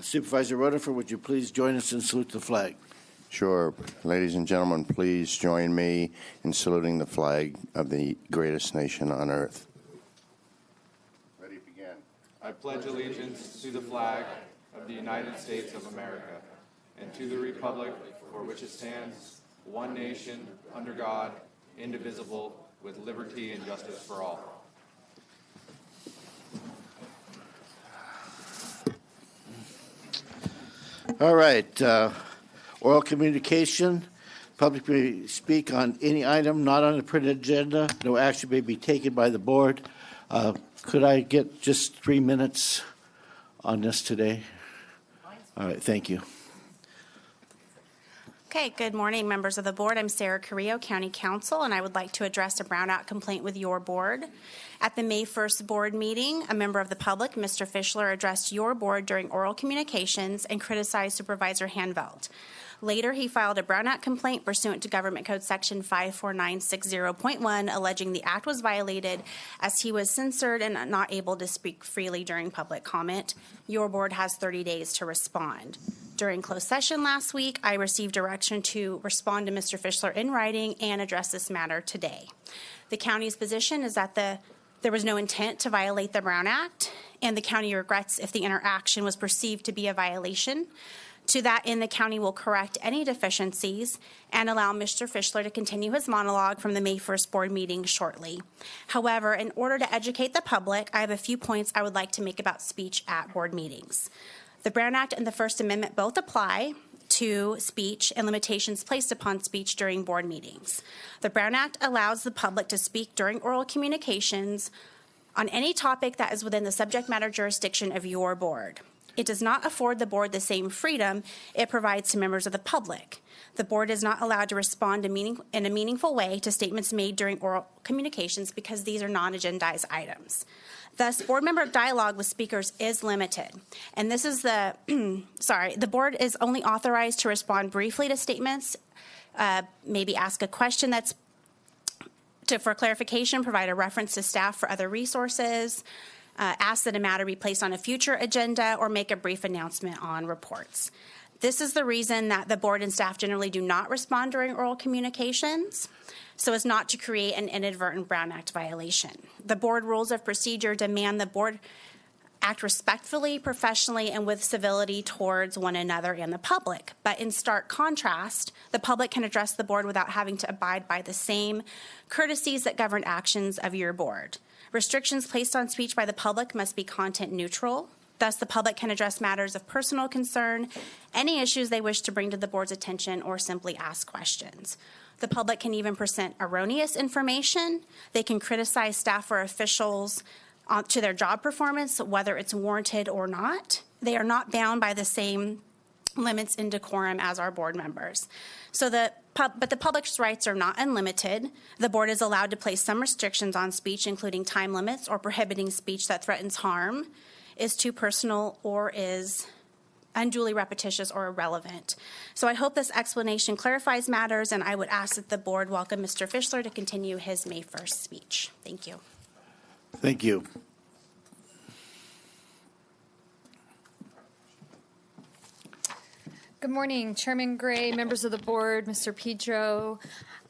Supervisor Rutherford, would you please join us and salute the flag? Sure. Ladies and gentlemen, please join me in saluting the flag of the greatest nation on earth. Ready, begin. I pledge allegiance to the flag of the United States of America and to the republic for which it stands, one nation, under God, indivisible, with liberty and justice for all. All right. Oral communication. Public may speak on any item not on the printed agenda. No action may be taken by the board. Could I get just 3 minutes on this today? All right. Thank you. Okay, good morning, members of the board. I'm Sarah Carrillo, County Counsel, and I would like to address a brownout complaint with your board. At the May 1st board meeting, a member of the public, Mr. Fischler, addressed your board during oral communications and criticized Supervisor Hanvelt. Later, he filed a brownout complaint pursuant to Government Code Section 54960.1, alleging the act was violated as he was censored and not able to speak freely during public comment. Your board has 30 days to respond. During closed session last week, I received direction to respond to Mr. Fischler in writing and address this matter today. The county's position is that there was no intent to violate the Brown Act, and the county regrets if the interaction was perceived to be a violation. To that end, the county will correct any deficiencies and allow Mr. Fischler to continue his monologue from the May 1st board meeting shortly. However, in order to educate the public, I have a few points I would like to make about speech at board meetings. The Brown Act and the First Amendment both apply to speech and limitations placed upon speech during board meetings. The Brown Act allows the public to speak during oral communications on any topic that is within the subject matter jurisdiction of your board. It does not afford the board the same freedom it provides to members of the public. The board is not allowed to respond in a meaningful way to statements made during oral communications because these are non-agendized items. Thus, board member dialogue with speakers is limited. And this is the board is only authorized to respond briefly to statements, maybe ask a question for clarification, provide a reference to staff for other resources, ask that a matter be placed on a future agenda, or make a brief announcement on reports. This is the reason that the board and staff generally do not respond during oral communications, so as not to create an inadvertent Brown Act violation. The board rules of procedure demand the board act respectfully, professionally, and with civility towards one another and the public. But in stark contrast, the public can address the board without having to abide by the same courtesies that govern actions of your board. Restrictions placed on speech by the public must be content neutral. Thus, the public can address matters of personal concern, any issues they wish to bring to the board's attention, or simply ask questions. The public can even present erroneous information. They can criticize staff or officials to their job performance, whether it's warranted or not. They are not bound by the same limits in decorum as our board members. But the public's rights are not unlimited. The board is allowed to place some restrictions on speech, including time limits or prohibiting speech that threatens harm, is too personal, or is unduly repetitious or irrelevant. So I hope this explanation clarifies matters, and I would ask that the board welcome Mr. Fischler to continue his May 1st speech. Thank you. Thank you. Good morning, Chairman Gray, members of the board, Mr. Pedro.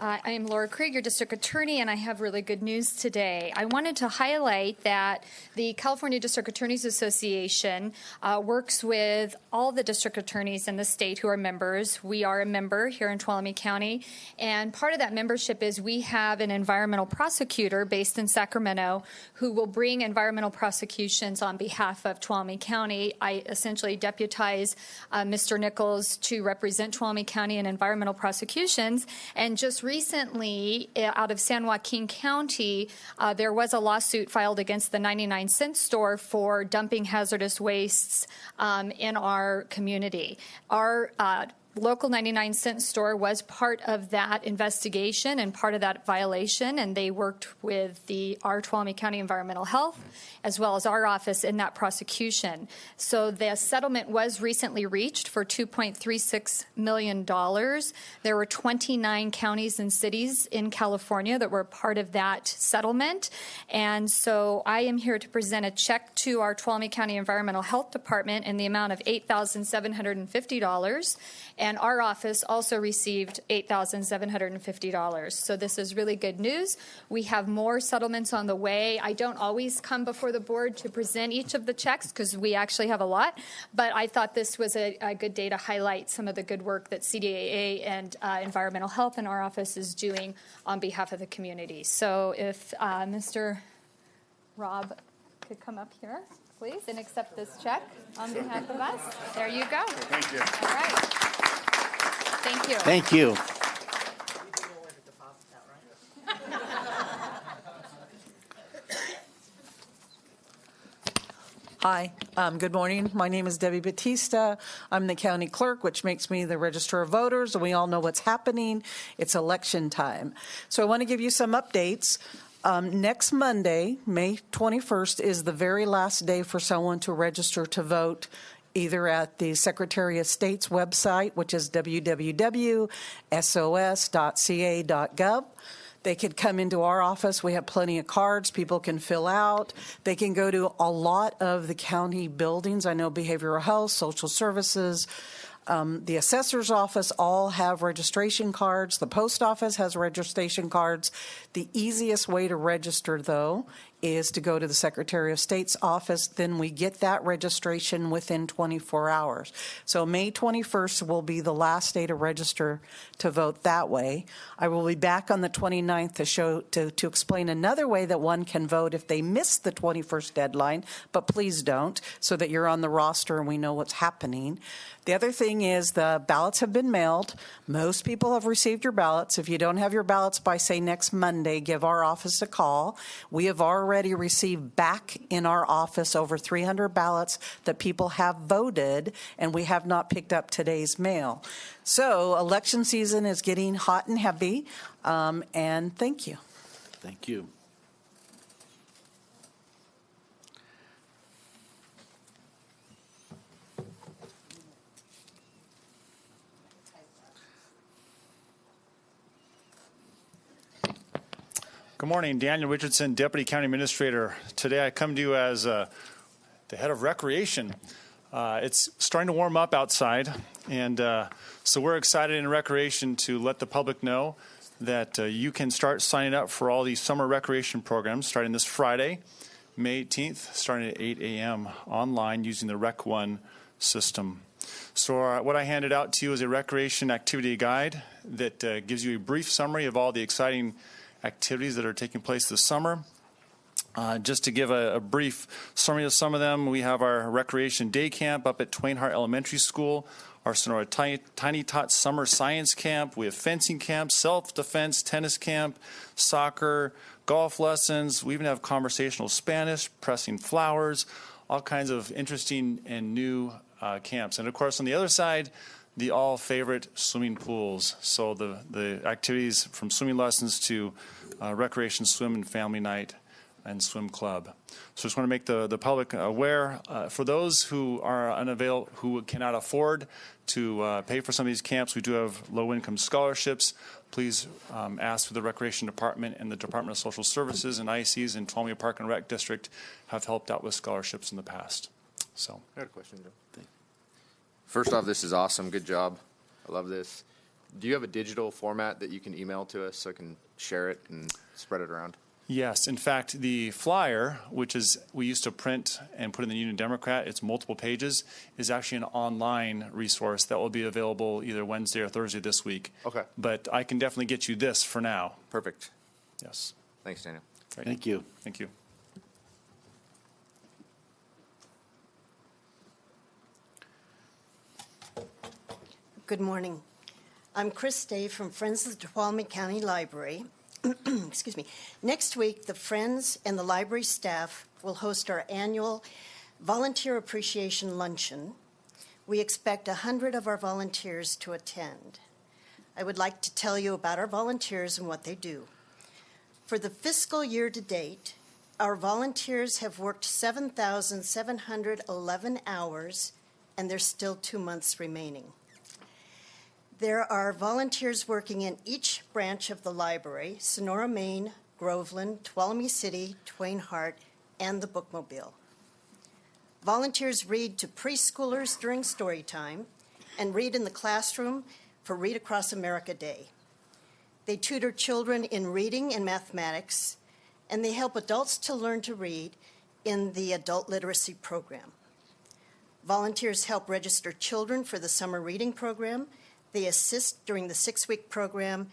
I am Laura Krieg, your district attorney, and I have really good news today. I wanted to highlight that the California District Attorneys Association works with all the district attorneys in the state who are members. We are a member here in Tuolumne County, and part of that membership is we have an environmental prosecutor based in Sacramento who will bring environmental prosecutions on behalf of Tuolumne County. I essentially deputize Mr. Nichols to represent Tuolumne County in environmental prosecutions, and just recently, out of San Joaquin County, there was a lawsuit filed against the 99-cent store for dumping hazardous wastes in our community. Our local 99-cent store was part of that investigation and part of that violation, and they worked with our Tuolumne County Environmental Health as well as our office in that prosecution. So the settlement was recently reached for $2.36 million. There were 29 counties and cities in California that were part of that settlement, and so I am here to present a check to our Tuolumne County Environmental Health Department in the amount of $8,750, and our office also received $8,750. So this is really good news. We have more settlements on the way. I don't always come before the board to present each of the checks because we actually have a lot, but I thought this was a good day to highlight some of the good work that CDAA and Environmental Health in our office is doing on behalf of the community. So if Mr. Rob could come up here, please, and accept this check on behalf of us. There you go. Thank you. All right. Thank you. Thank you. Hi, good morning. My name is Debbie Batista. I'm the county clerk, which makes me the register of voters, and we all know what's happening. It's election time. So I want to give you some updates. Next Monday, May 21st, is the very last day for someone to register to vote either at the Secretary of State's website, which is www.sos.ca.gov. They could come into our office. We have plenty of cards people can fill out. They can go to a lot of the county buildings. I know behavioral health, social services, the assessor's office all have registration cards. The post office has registration cards. The easiest way to register, though, is to go to the Secretary of State's office. Then we get that registration within 24 hours. So May 21st will be the last day to register to vote that way. I will be back on the 29th to explain another way that one can vote if they miss the 21st deadline, but please don't, so that you're on the roster and we know what's happening. The other thing is the ballots have been mailed. Most people have received your ballots. If you don't have your ballots by, say, next Monday, give our office a call. We have already received back in our office over 300 ballots that people have voted, and we have not picked up today's mail. So election season is getting hot and heavy, and thank you. Thank you. Good morning, Daniel Richardson, Deputy County Administrator. Today I come to you as the head of recreation. It's starting to warm up outside, and so we're excited in recreation to let the public know that you can start signing up for all these summer recreation programs starting this Friday, May 18th, starting at 8 a.m. online using the Rec One system. So what I handed out to you is a recreation activity guide that gives you a brief summary of all the exciting activities that are taking place this summer. Just to give a brief summary of some of them, we have our recreation day camp up at Twain Hart Elementary School, our Sonora Tiny Tot Summer Science Camp. We have fencing camp, self-defense, tennis camp, soccer, golf lessons. We even have conversational Spanish, pressing flowers, all kinds of interesting and new camps. And of course, on the other side, the all favorite swimming pools. So the activities from swimming lessons to recreation swim and family night and swim club. So just want to make the public aware. For those who are who cannot afford to pay for some of these camps, we do have low-income scholarships. Please ask for the Recreation Department, and the Department of Social Services and ICs in Tuolumne Park and Rec District have helped out with scholarships in the past. So I got a question, Joe. First off, this is awesome. Good job. I love this. Do you have a digital format that you can email to us so I can share it and spread it around? yes, in fact, the flyer, which is we used to print and put in the Union Democrat, it's multiple pages, is actually an online resource that will be available either Wednesday or Thursday this week. Okay. But I can definitely get you this for now. Perfect. Yes. Thanks, Daniel. Right. Thank you. Thank you. Good morning. I'm Chris Day from Friends of the Tuolumne County Library. Excuse me. Next week, the Friends and the library staff will host our annual Volunteer Appreciation Luncheon, We expect 100 of our volunteers to attend. I would like to tell you about our volunteers and what they do. For the fiscal year to date, our volunteers have worked 7,711 hours, and there's still 2 months remaining. There are volunteers working in each branch of the library: Sonora, Maine, Groveland, Tuolumne City, Twain Harte, and the Bookmobile. Volunteers read to preschoolers during story time and read in the classroom for Read Across America Day. They tutor children in reading and mathematics, and they help adults to learn to read in the adult literacy program. Volunteers help register children for the summer reading program. They assist during the 6-week program,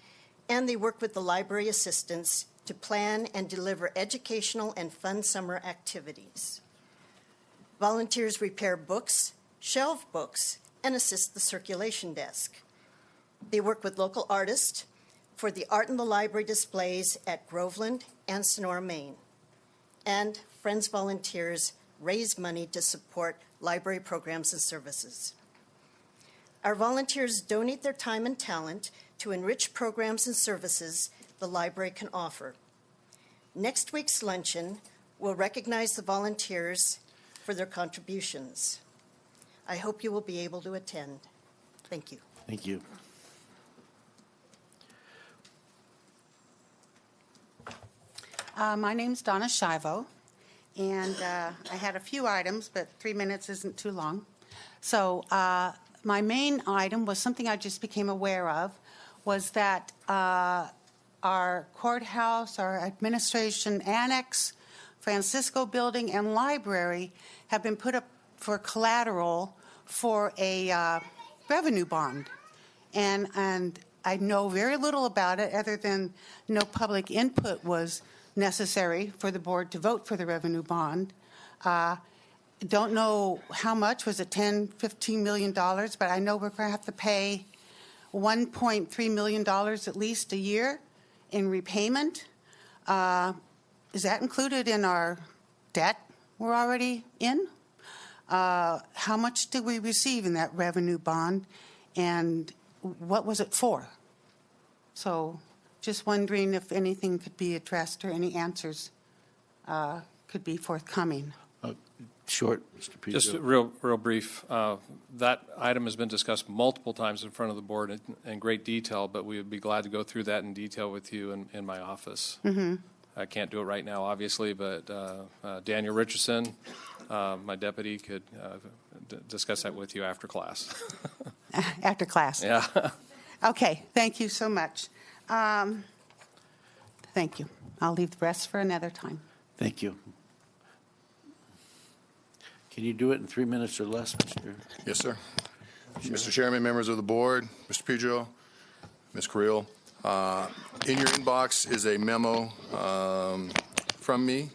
and they work with the library assistants to plan and deliver educational and fun summer activities. Volunteers repair books, shelve books, and assist the circulation desk. They work with local artists for the Art in the Library displays at Groveland and Sonora, Maine. And Friends volunteers raise money to support library programs and services. Our volunteers donate their time and talent to enrich programs and services the library can offer. Next week's luncheon will recognize the volunteers for their contributions. I hope you will be able to attend. Thank you. Thank you. My name's Donna Shivo, and I had a few items, but 3 minutes isn't too long. So my main item was something I just became aware of, was that our courthouse, our administration annex, Francisco building, and library have been put up for collateral for a revenue bond. And I know very little about it other than no public input was necessary for the board to vote for the revenue bond. Don't know how much, was it $10-15 million, but I know we're going to have to pay $1.3 million at least a year in repayment. Is that included in our debt we're already in? How much did we receive in that revenue bond, and what was it for? So just wondering if anything could be addressed or any answers could be forthcoming. Short, Mr. Pedro. Just real brief. That item has been discussed multiple times in front of the board in great detail, but we would be glad to go through that in detail with you in my office. Mm-hmm. I can't do it right now, obviously, but Daniel Richardson, my deputy, could discuss that with you after class. After class. Yeah. Okay, thank you so much. Thank you. I'll leave the rest for another time. Thank you. Can you do it in 3 minutes or less, Mr.? Yes, sir. Mr. Chairman, members of the board, Mr. Pedro, Ms. Carrillo, in your inbox is a memo from me.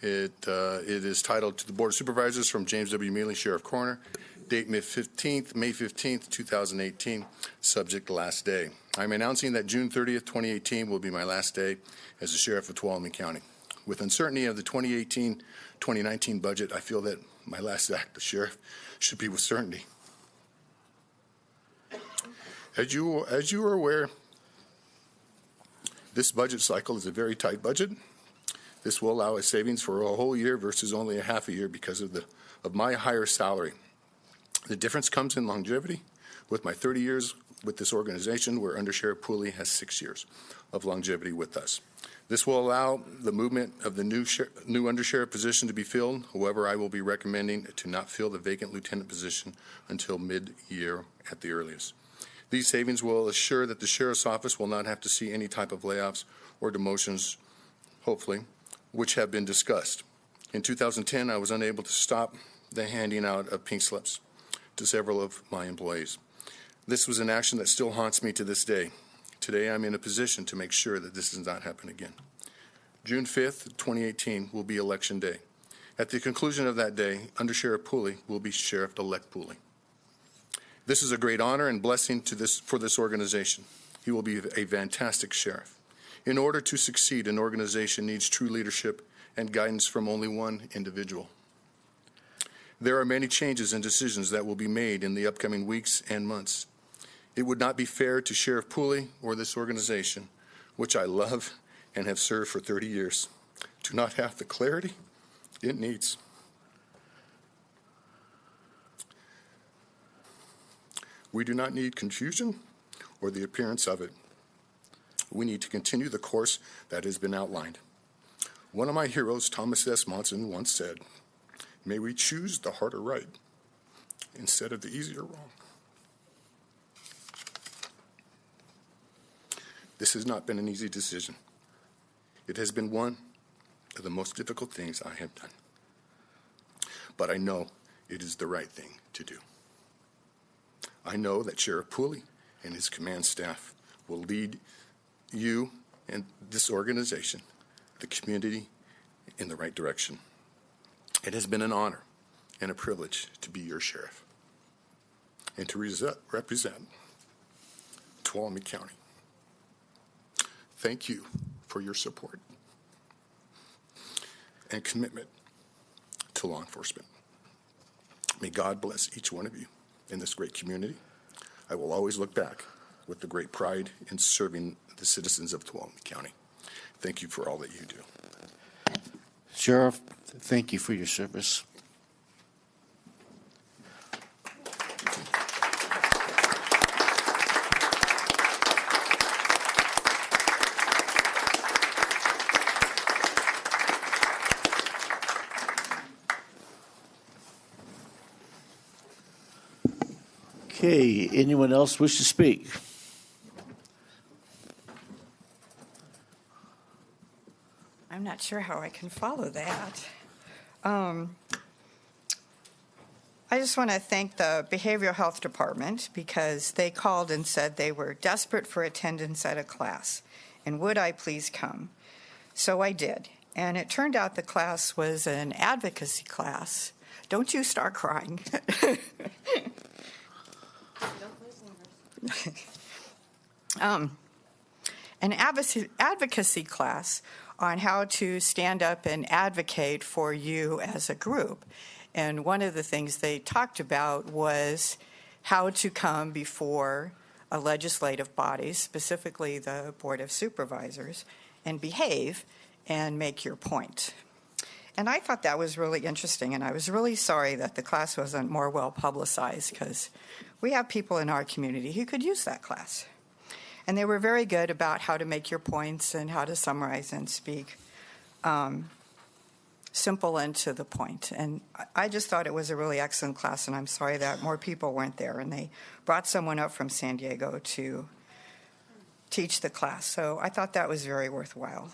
It is titled "To the Board of Supervisors" from James W. Mealy, Sheriff Coroner, date May 15th, 2018, subject last day. I'm announcing that June 30th, 2018 will be my last day as the Sheriff of Tuolumne County. With uncertainty of the 2018-2019 budget, I feel that my last act as sheriff should be with certainty. As you are aware, this budget cycle is a very tight budget. This will allow a savings for a whole year versus only a half a year because of my higher salary. The difference comes in longevity. With my 30 years with this organization, where Under Sheriff Pooley has 6 years of longevity with us. This will allow the movement of the new undersheriff position to be filled. However, I will be recommending to not fill the vacant lieutenant position until mid-year at the earliest. These savings will assure that the sheriff's office will not have to see any type of layoffs or demotions, hopefully, which have been discussed. In 2010, I was unable to stop the handing out of pink slips to several of my employees. This was an action that still haunts me to this day. Today, I'm in a position to make sure that this does not happen again. June 5th, 2018 will be Election Day. At the conclusion of that day, Under Sheriff Pooley will be Sheriff-elect Pooley. This is a great honor and blessing for this organization. He will be a fantastic sheriff. In order to succeed, an organization needs true leadership and guidance from only one individual. There are many changes and decisions that will be made in the upcoming weeks and months. It would not be fair to Sheriff Pooley or this organization, which I love and have served for 30 years, to not have the clarity it needs. We do not need confusion or the appearance of it. We need to continue the course that has been outlined. One of my heroes, Thomas S. Monson, once said, "May we choose the harder right instead of the easier wrong." This has not been an easy decision. It has been one of the most difficult things I have done. But I know it is the right thing to do. I know that Sheriff Pooley and his command staff will lead you and this organization, the community, in the right direction. It has been an honor and a privilege to be your sheriff and to represent Tuolumne County. Thank you for your support and commitment to law enforcement. May God bless each one of you in this great community. I will always look back with the great pride in serving the citizens of Tuolumne County. Thank you for all that you do. Sheriff, thank you for your service. Okay, anyone else wish to speak? I'm not sure how I can follow that. I just want to thank the Behavioral Health Department because they called and said they were desperate for attendance at a class, and would I please come? So I did, and it turned out the class was an advocacy class. Don't you start crying. An advocacy class on how to stand up and advocate for you as a group. And one of the things they talked about was how to come before a legislative body, specifically the Board of Supervisors, and behave and make your point. And I thought that was really interesting, and I was really sorry that the class wasn't more well publicized because we have people in our community who could use that class. And they were very good about how to make your points and how to summarize and speak simple and to the point. And I just thought it was a really excellent class, and I'm sorry that more people weren't there. And they brought someone up from San Diego to teach the class. So I thought that was very worthwhile.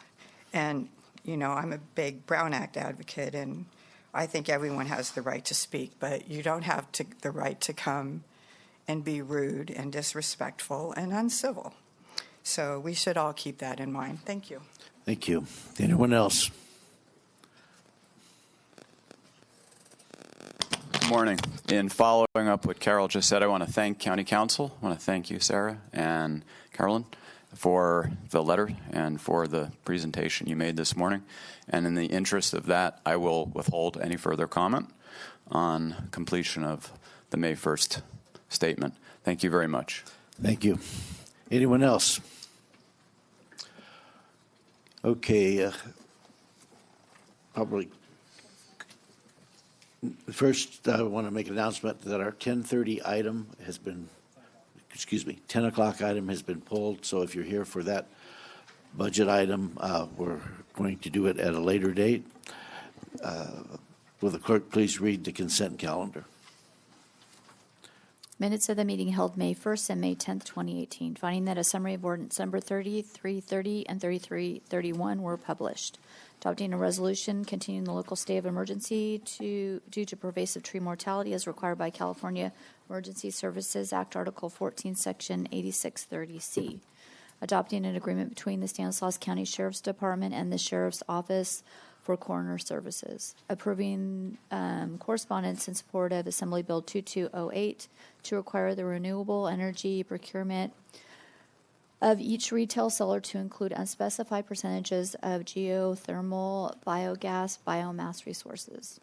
And, you know, I'm a big Brown Act advocate, and I think everyone has the right to speak, but you don't have the right to come and be rude and disrespectful and uncivil. So we should all keep that in mind. Thank you. Thank you. Anyone else? Good morning. In following up what Carol just said, I want to thank County Council. I want to thank you, Sarah and Carolyn, for the letter and for the presentation you made this morning. And in the interest of that, I will withhold any further comment on completion of the May 1st statement. Thank you very much. Thank you. Anyone else? Okay. Probably. First, I want to make an announcement that our 10:30 item has been, 10 o'clock item has been pulled. So if you're here for that budget item, we're going to do it at a later date. Will the clerk please read the consent calendar? Minutes of the meeting held May 1st and May 10th, 2018, finding that a summary of ordinance number 3330 and 3331 were published. Adopting a resolution continuing the local state of emergency due to pervasive tree mortality as required by California Emergency Services Act, Article 14, Section 8630C. Adopting an agreement between the Stanislaus County Sheriff's Department and the Sheriff's Office for Coroner Services. Approving correspondence in support of Assembly Bill 2208 to require the renewable energy procurement of each retail seller to include unspecified percentages of geothermal, biogas, biomass resources.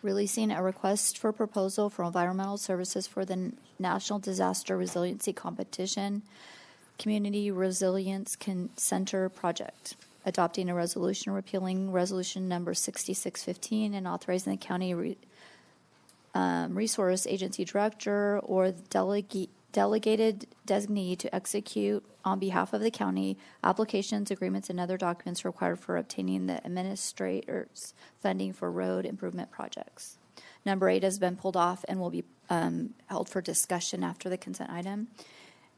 Releasing a request for proposal for environmental services for the National Disaster Resiliency Competition Community Resilience Center Project. Adopting a resolution repealing resolution number 6615 and authorizing the county resource agency director or delegated designee to execute on behalf of the county applications, agreements, and other documents required for obtaining the administrator's funding for road improvement projects. Number 8 has been pulled off and will be held for discussion after the consent item.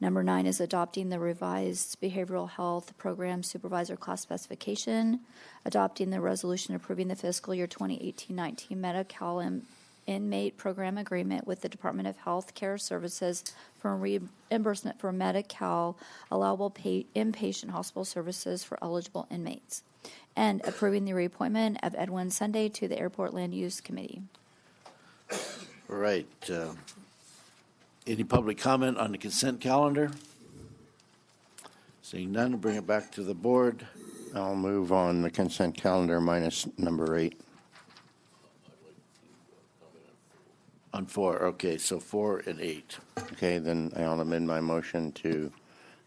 Number 9 is adopting the revised behavioral health program supervisor class specification, adopting the resolution approving the fiscal year 2018-19 Medi-Cal inmate program agreement with the Department of Health Care Services for reimbursement for Medi-Cal allowable inpatient hospital services for eligible inmates, and approving the reappointment of Edwin Sunday to the Airport Land Use Committee. All right. Any public comment on the consent calendar? Seeing none, bring it back to the board. I'll move on the consent calendar minus number 8. On 4, okay, so 4 and 8. Okay, then I'll amend my motion to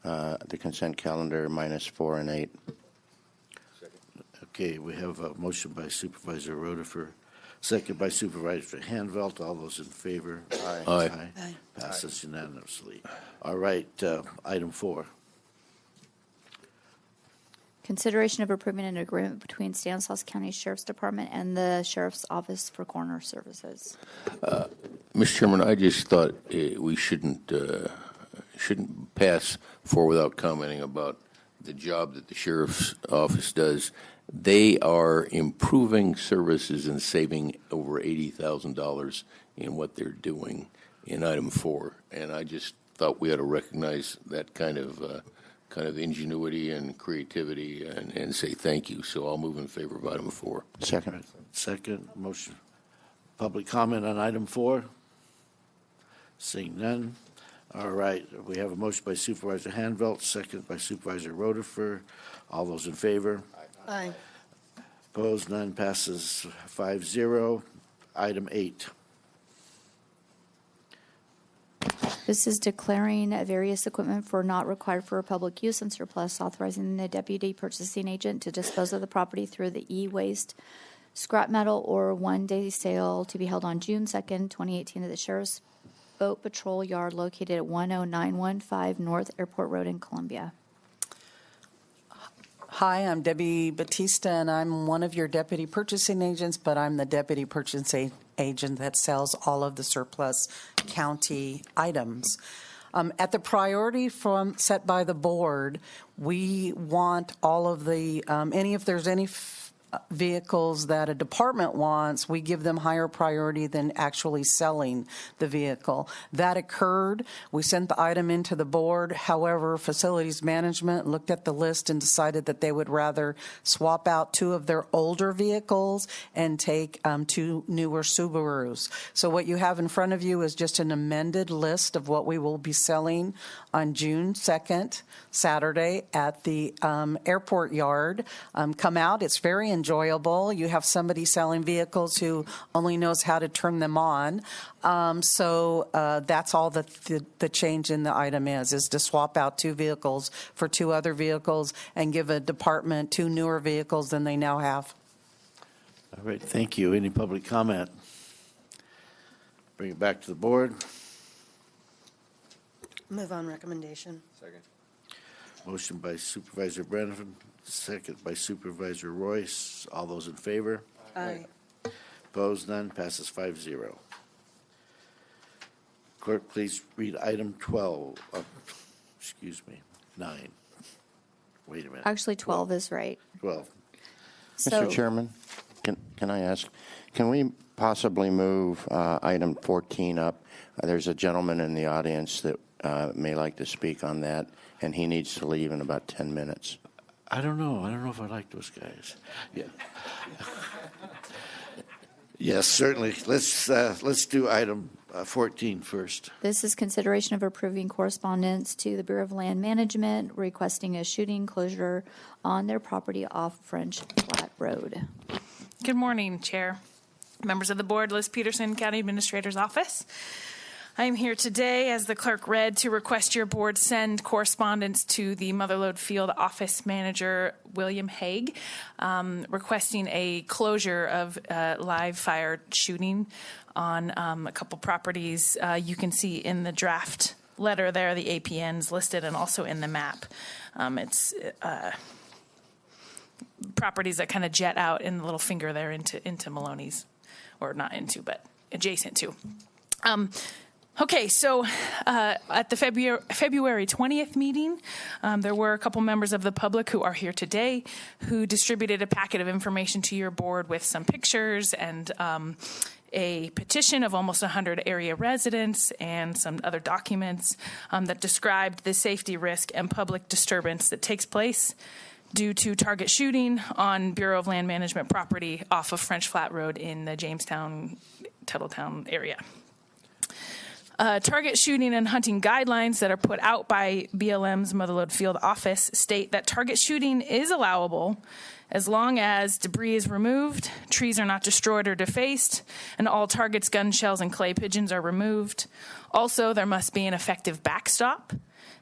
the consent calendar minus 4 and 8. Okay, we have a motion by Supervisor Roedifer, second by Supervisor Hanvelt. All those in favor? Aye. Aye. Passes unanimously. All right, item 4. Consideration of approving an agreement between Stanislaus County Sheriff's Department and the Sheriff's Office for Coroner Services. Mr. Chairman, I just thought we shouldn't pass forward without commenting about the job that the Sheriff's Office does. They are improving services and saving over $80,000 in what they're doing in item 4, and I just thought we ought to recognize that kind of ingenuity and creativity and say thank you. So I'll move in favor of item 4. Second. Second motion. Public comment on item 4? Seeing none. All right, we have a motion by Supervisor Hanvelt, second by Supervisor Roedifer. All those in favor? Aye. Opposed? None. Passes 5-0. Item 8. This is declaring various equipment for not required for public use and surplus, authorizing the deputy purchasing agent to dispose of the property through the e-waste scrap metal or one-day sale to be held on June 2nd, 2018 at the Sheriff's Boat Patrol Yard located at 10915 North Airport Road in Columbia. Hi, I'm Debbie Batista, and I'm one of your deputy purchasing agents, but I'm the deputy purchasing agent that sells all of the surplus county items. At the priority set by the board, we want all of the, if there's any vehicles that a department wants, we give them higher priority than actually selling the vehicle. That occurred. We sent the item into the board. However, facilities management looked at the list and decided that they would rather swap out 2 of their older vehicles and take 2 newer Subarus. So what you have in front of you is just an amended list of what we will be selling on June 2nd, Saturday, at the airport yard. Come out. It's very enjoyable. You have somebody selling vehicles who only knows how to turn them on. So that's all the change in the item is to swap out 2 vehicles for 2 other vehicles and give a department 2 newer vehicles than they now have. All right, thank you. Any public comment? Bring it back to the board. Move on recommendation. Second. Motion by Supervisor Brennan, second by Supervisor Royce. All those in favor? Aye. Opposed? None. Passes 5-0. Clerk, please read item 12. 9. Wait a minute. Actually, 12 is right. 12. Mr. Chairman, can I ask, can we possibly move item 14 up? There's a gentleman in the audience that may like to speak on that, and he needs to leave in about 10 minutes. I don't know. I don't know if I like those guys. Yeah. Yes, certainly. Let's do item 14 first. This is consideration of approving correspondence to the Bureau of Land Management requesting a shooting closure on their property off French Flat Road. Good morning, Chair, Members of the board, Liz Peterson, County Administrator's Office. I am here today, as the clerk read, to request your board send correspondence to the Motherlode Field Office Manager, William Hague, requesting a closure of live fire shooting on a couple properties. You can see in the draft letter there the APNs listed and also in the map. It's properties that kind of jet out in the little finger there into Maloney's, or not into, but adjacent to. Okay, so at the February 20th meeting, there were a couple members of the public who are here today who distributed a packet of information to your board with some pictures and a petition of almost 100 area residents and some other documents that described the safety risk and public disturbance that takes place due to target shooting on Bureau of Land Management property off of French Flat Road in the Jamestown, Tuttletown area. Target shooting and hunting guidelines that are put out by BLM's Motherlode Field Office state that target shooting is allowable as long as debris is removed, trees are not destroyed or defaced, and all targets, gun shells, and clay pigeons are removed. Also, there must be an effective backstop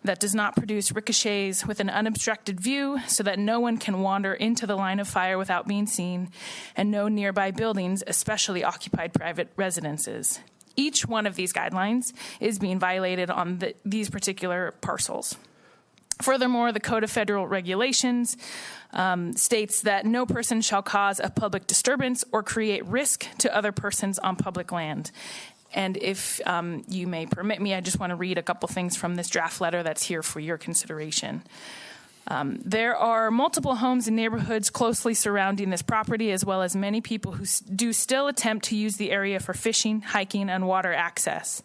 that does not produce ricochets with an unobstructed view so that no one can wander into the line of fire without being seen, and no nearby buildings, especially occupied private residences. Each one of these guidelines is being violated on these particular parcels. Furthermore, the Code of Federal Regulations states that no person shall cause a public disturbance or create risk to other persons on public land. And if you may permit me, I just want to read a couple things from this draft letter that's here for your consideration. There are multiple homes and neighborhoods closely surrounding this property, as well as many people who do still attempt to use the area for fishing, hiking, and water access.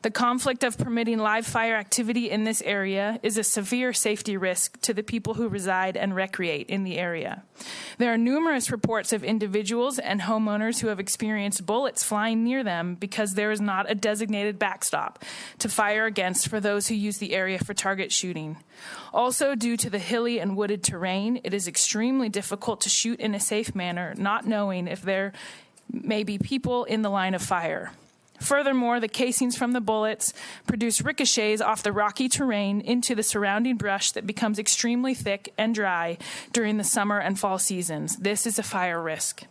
The conflict of permitting live fire activity in this area is a severe safety risk to the people who reside and recreate in the area. There are numerous reports of individuals and homeowners who have experienced bullets flying near them because there is not a designated backstop to fire against for those who use the area for target shooting. Also, due to the hilly and wooded terrain, it is extremely difficult to shoot in a safe manner, not knowing if there may be people in the line of fire. Furthermore, the casings from the bullets produce ricochets off the rocky terrain into the surrounding brush that becomes extremely thick and dry during the summer and fall seasons. This is a fire risk.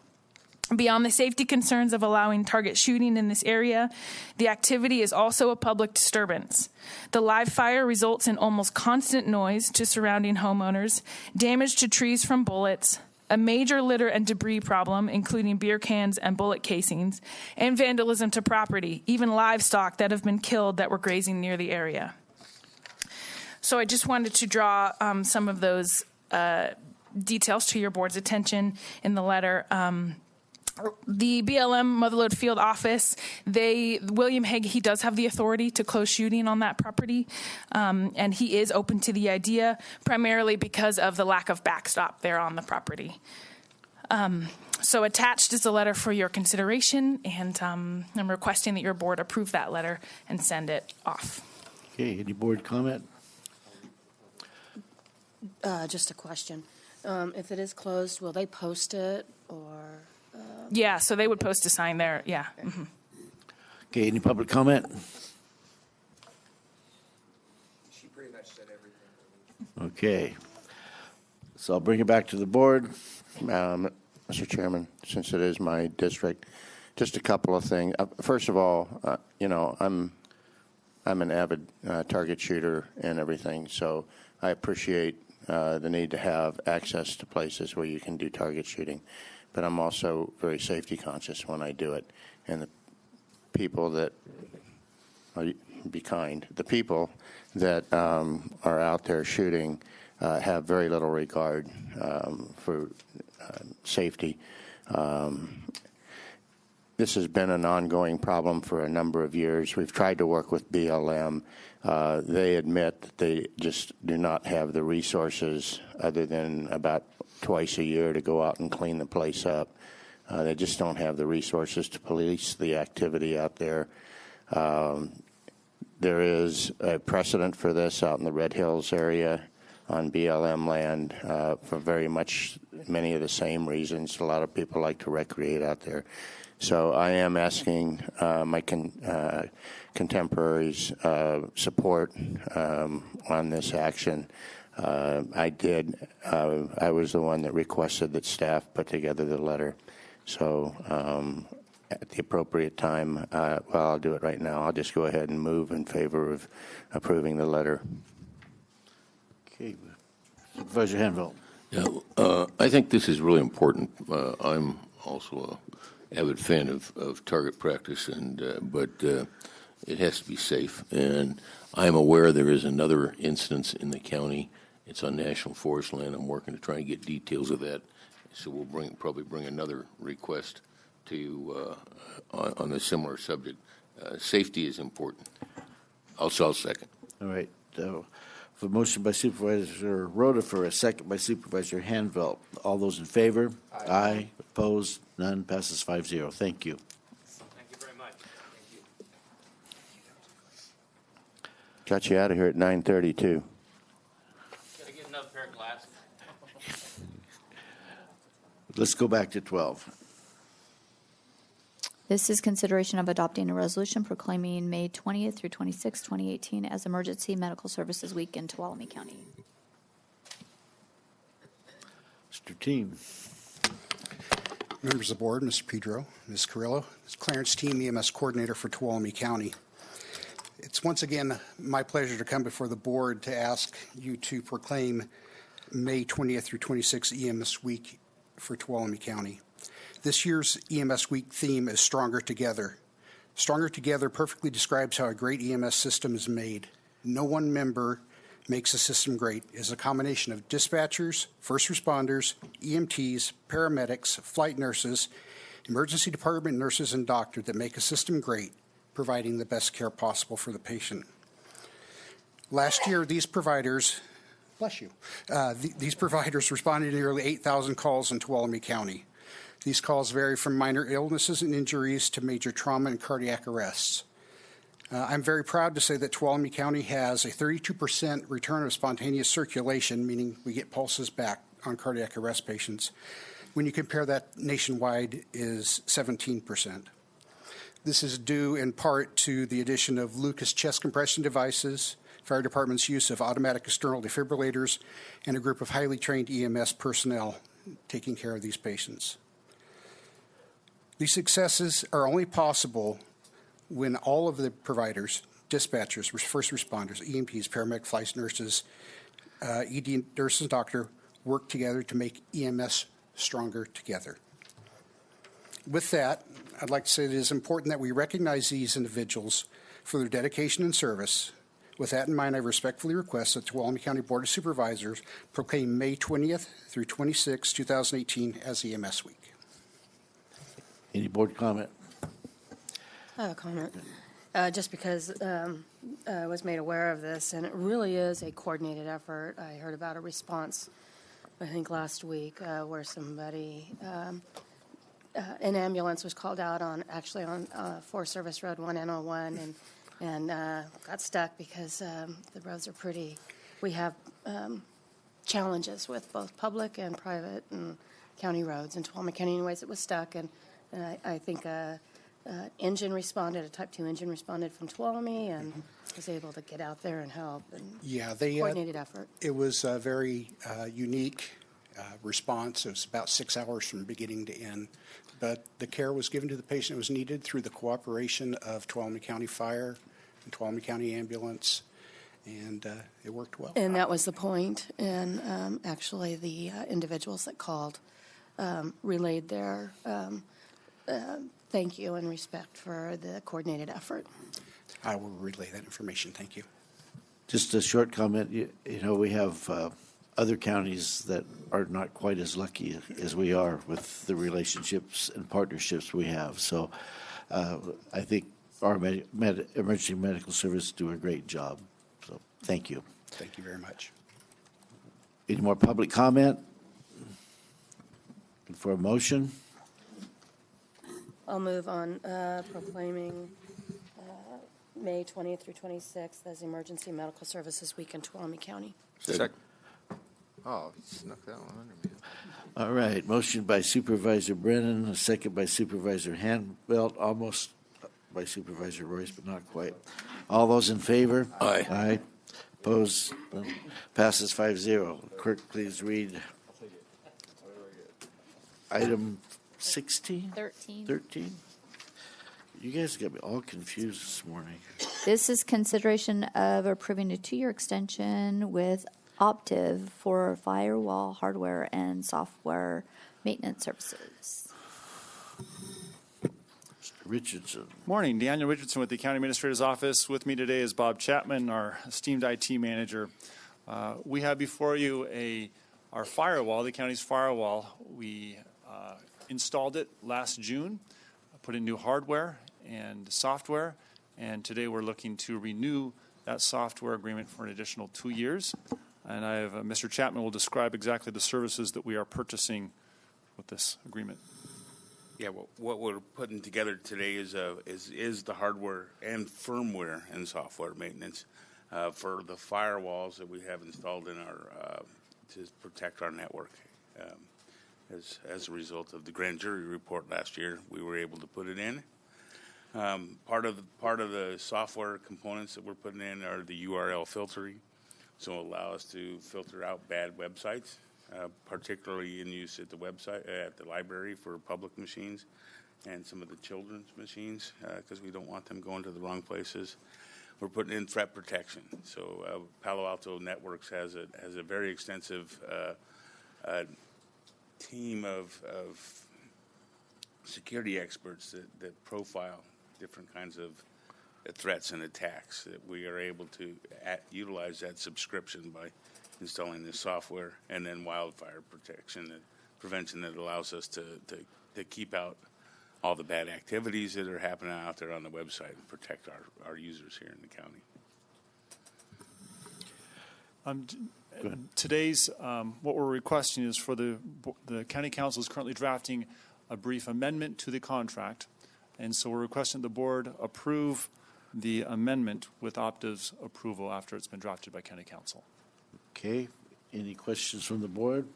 Beyond the safety concerns of allowing target shooting in this area, the activity is also a public disturbance. The live fire results in almost constant noise to surrounding homeowners, damage to trees from bullets, a major litter and debris problem, including beer cans and bullet casings, and vandalism to property, even livestock that have been killed that were grazing near the area. So I just wanted to draw some of those details to your board's attention in the letter. The BLM Motherlode Field Office, William Hague, he does have the authority to close shooting on that property, and he is open to the idea, primarily because of the lack of backstop there on the property. So attached is a letter for your consideration, and I'm requesting that your board approve that letter and send it off. Okay, any board comment? Just a question. If it is closed, will they post it or? Yeah, so they would post a sign there, yeah. Mm-hmm. Okay, any public comment? She pretty much said everything. Okay. So I'll bring it back to the board. Mr. Chairman, since it is my district, just a couple of things. First of all, I'm an avid target shooter and everything, so I appreciate the need to have access to places where you can do target shooting. But I'm also very safety conscious when I do it. And the people that, be kind, the people that are out there shooting have very little regard for safety. This has been an ongoing problem for a number of years. We've tried to work with BLM. They admit that they just do not have the resources other than about twice a year to go out and clean the place up. They just don't have the resources to police the activity out there. There is a precedent for this out in the Red Hills area on BLM land for very much many of the same reasons. A lot of people like to recreate out there. So I am asking my contemporaries' support on this action. I was the one that requested that staff put together the letter. So at the appropriate time, I'll do it right now. I'll just go ahead and move in favor of approving the letter. Okay. Supervisor Hanville. Yeah, I think this is really important. I'm also an avid fan of target practice, but it has to be safe. And I'm aware there is another instance in the county. It's on national forest land. I'm working to try and get details of that. So we'll probably bring another request to you on a similar subject. Safety is important. I'll second. All right. For motion by Supervisor Rhoda, for a second by Supervisor Hanville. All those in favor? Aye. Opposed? None. Passes 5-0. Thank you. Thank you very much. Got you out of here at 9:32. Gotta get another pair of glasses. Let's go back to 12. This is consideration of adopting a resolution proclaiming May 20th through 26th, 2018 as Emergency Medical Services Week in Tuolumne County. Mr. Team. Members of the board, Mr. Pedro, Ms. Carrillo, Ms. Clarence Team, EMS Coordinator for Tuolumne County. It's once again my pleasure to come before the board to ask you to proclaim May 20th through 26th EMS Week for Tuolumne County. This year's EMS Week theme is Stronger Together. Stronger Together perfectly describes how a great EMS system is made. No one member makes a system great. It is a combination of dispatchers, first responders, EMTs, paramedics, flight nurses, emergency department nurses, and doctors that make a system great, providing the best care possible for the patient. Last year, these providers, bless you, these providers responded to nearly 8,000 calls in Tuolumne County. These calls vary from minor illnesses and injuries to major trauma and cardiac arrests. I'm very proud to say that Tuolumne County has a 32% return of spontaneous circulation, meaning we get pulses back on cardiac arrest patients. When you compare that nationwide is 17%. This is due in part to the addition of Lucas chest compression devices, fire department's use of automatic external defibrillators, and a group of highly trained EMS personnel taking care of these patients. These successes are only possible when all of the providers, dispatchers, first responders, EMTs, paramedic, flight nurses, ED nurses, and doctor work together to make EMS stronger together. With that, I'd like to say that it is important that we recognize these individuals for their dedication and service. With that in mind, I respectfully request that the Tuolumne County Board of Supervisors proclaim May 20th through 26th, 2018 as EMS Week. Any board comment? I have a comment, just because I was made aware of this, and it really is a coordinated effort. I heard about a response, I think last week, where somebody, an ambulance was called out on Forest Service Road 1N01 and got stuck because the roads are pretty. We have challenges with both public and private and county roads. In Tuolumne County, anyways, it was stuck, and I think engine responded, a Type 2 engine responded from Tuolumne and was able to get out there and help. And yeah, they coordinated effort. It was a very unique response. It was about 6 hours from beginning to end. But the care was given to the patient that was needed through the cooperation of Tuolumne County Fire and Tuolumne County Ambulance, and it worked well. And that was the point. And actually, the individuals that called relayed their thank you and respect for the coordinated effort. I will relay that information. Thank you. Just a short comment. You know, we have other counties that are not quite as lucky as we are with the relationships and partnerships we have. So I think our emergency medical service do a great job. So thank you. Thank you very much. Any more public comment? For a motion? I'll move on proclaiming May 20th through 26th as Emergency Medical Services Week in Tuolumne County. Second. Oh, you snuck that one under me. All right, motion by Supervisor Brennan, a second by Supervisor Handbelt, almost by Supervisor Royce, but not quite. All those in favor? Aye. Aye. Opposed? Passes 5-0. Clerk, please read item 16? 13. 13? You guys got me all confused this morning. This is consideration of approving a 2-year extension with Optiv for firewall hardware and software maintenance services. Mr. Richardson. Morning, Daniel Richardson with the County Administrator's Office. With me today is Bob Chapman, our esteemed IT manager. We have before you our firewall, the county's firewall. We installed it last June, put in new hardware and software, and today we're looking to renew that software agreement for an additional 2 years. And I have Mr. Chapman will describe exactly the services that we are purchasing with this agreement. Yeah, well, what we're putting together today is the hardware and firmware and software maintenance for the firewalls that we have installed in our to protect our network. As a result of the grand jury report last year, we were able to put it in. Part of the software components that we're putting in are the URL filtering, so it'll allow us to filter out bad websites. Particularly in use at the website, at the library for public machines and some of the children's machines, because we don't want them going to the wrong places. We're putting in threat protection. So Palo Alto Networks has a very extensive team of security experts that profile different kinds of threats and attacks, that we are able to utilize that subscription by installing this software, and then wildfire protection and prevention that allows us to keep out all the bad activities that are happening out there on the website and protect our users here in the county. Today's, what we're requesting is for the county council is currently drafting a brief amendment to the contract, and so we're requesting the board approve the amendment with Optiv's approval after it's been drafted by county council. Okay, any questions from the board?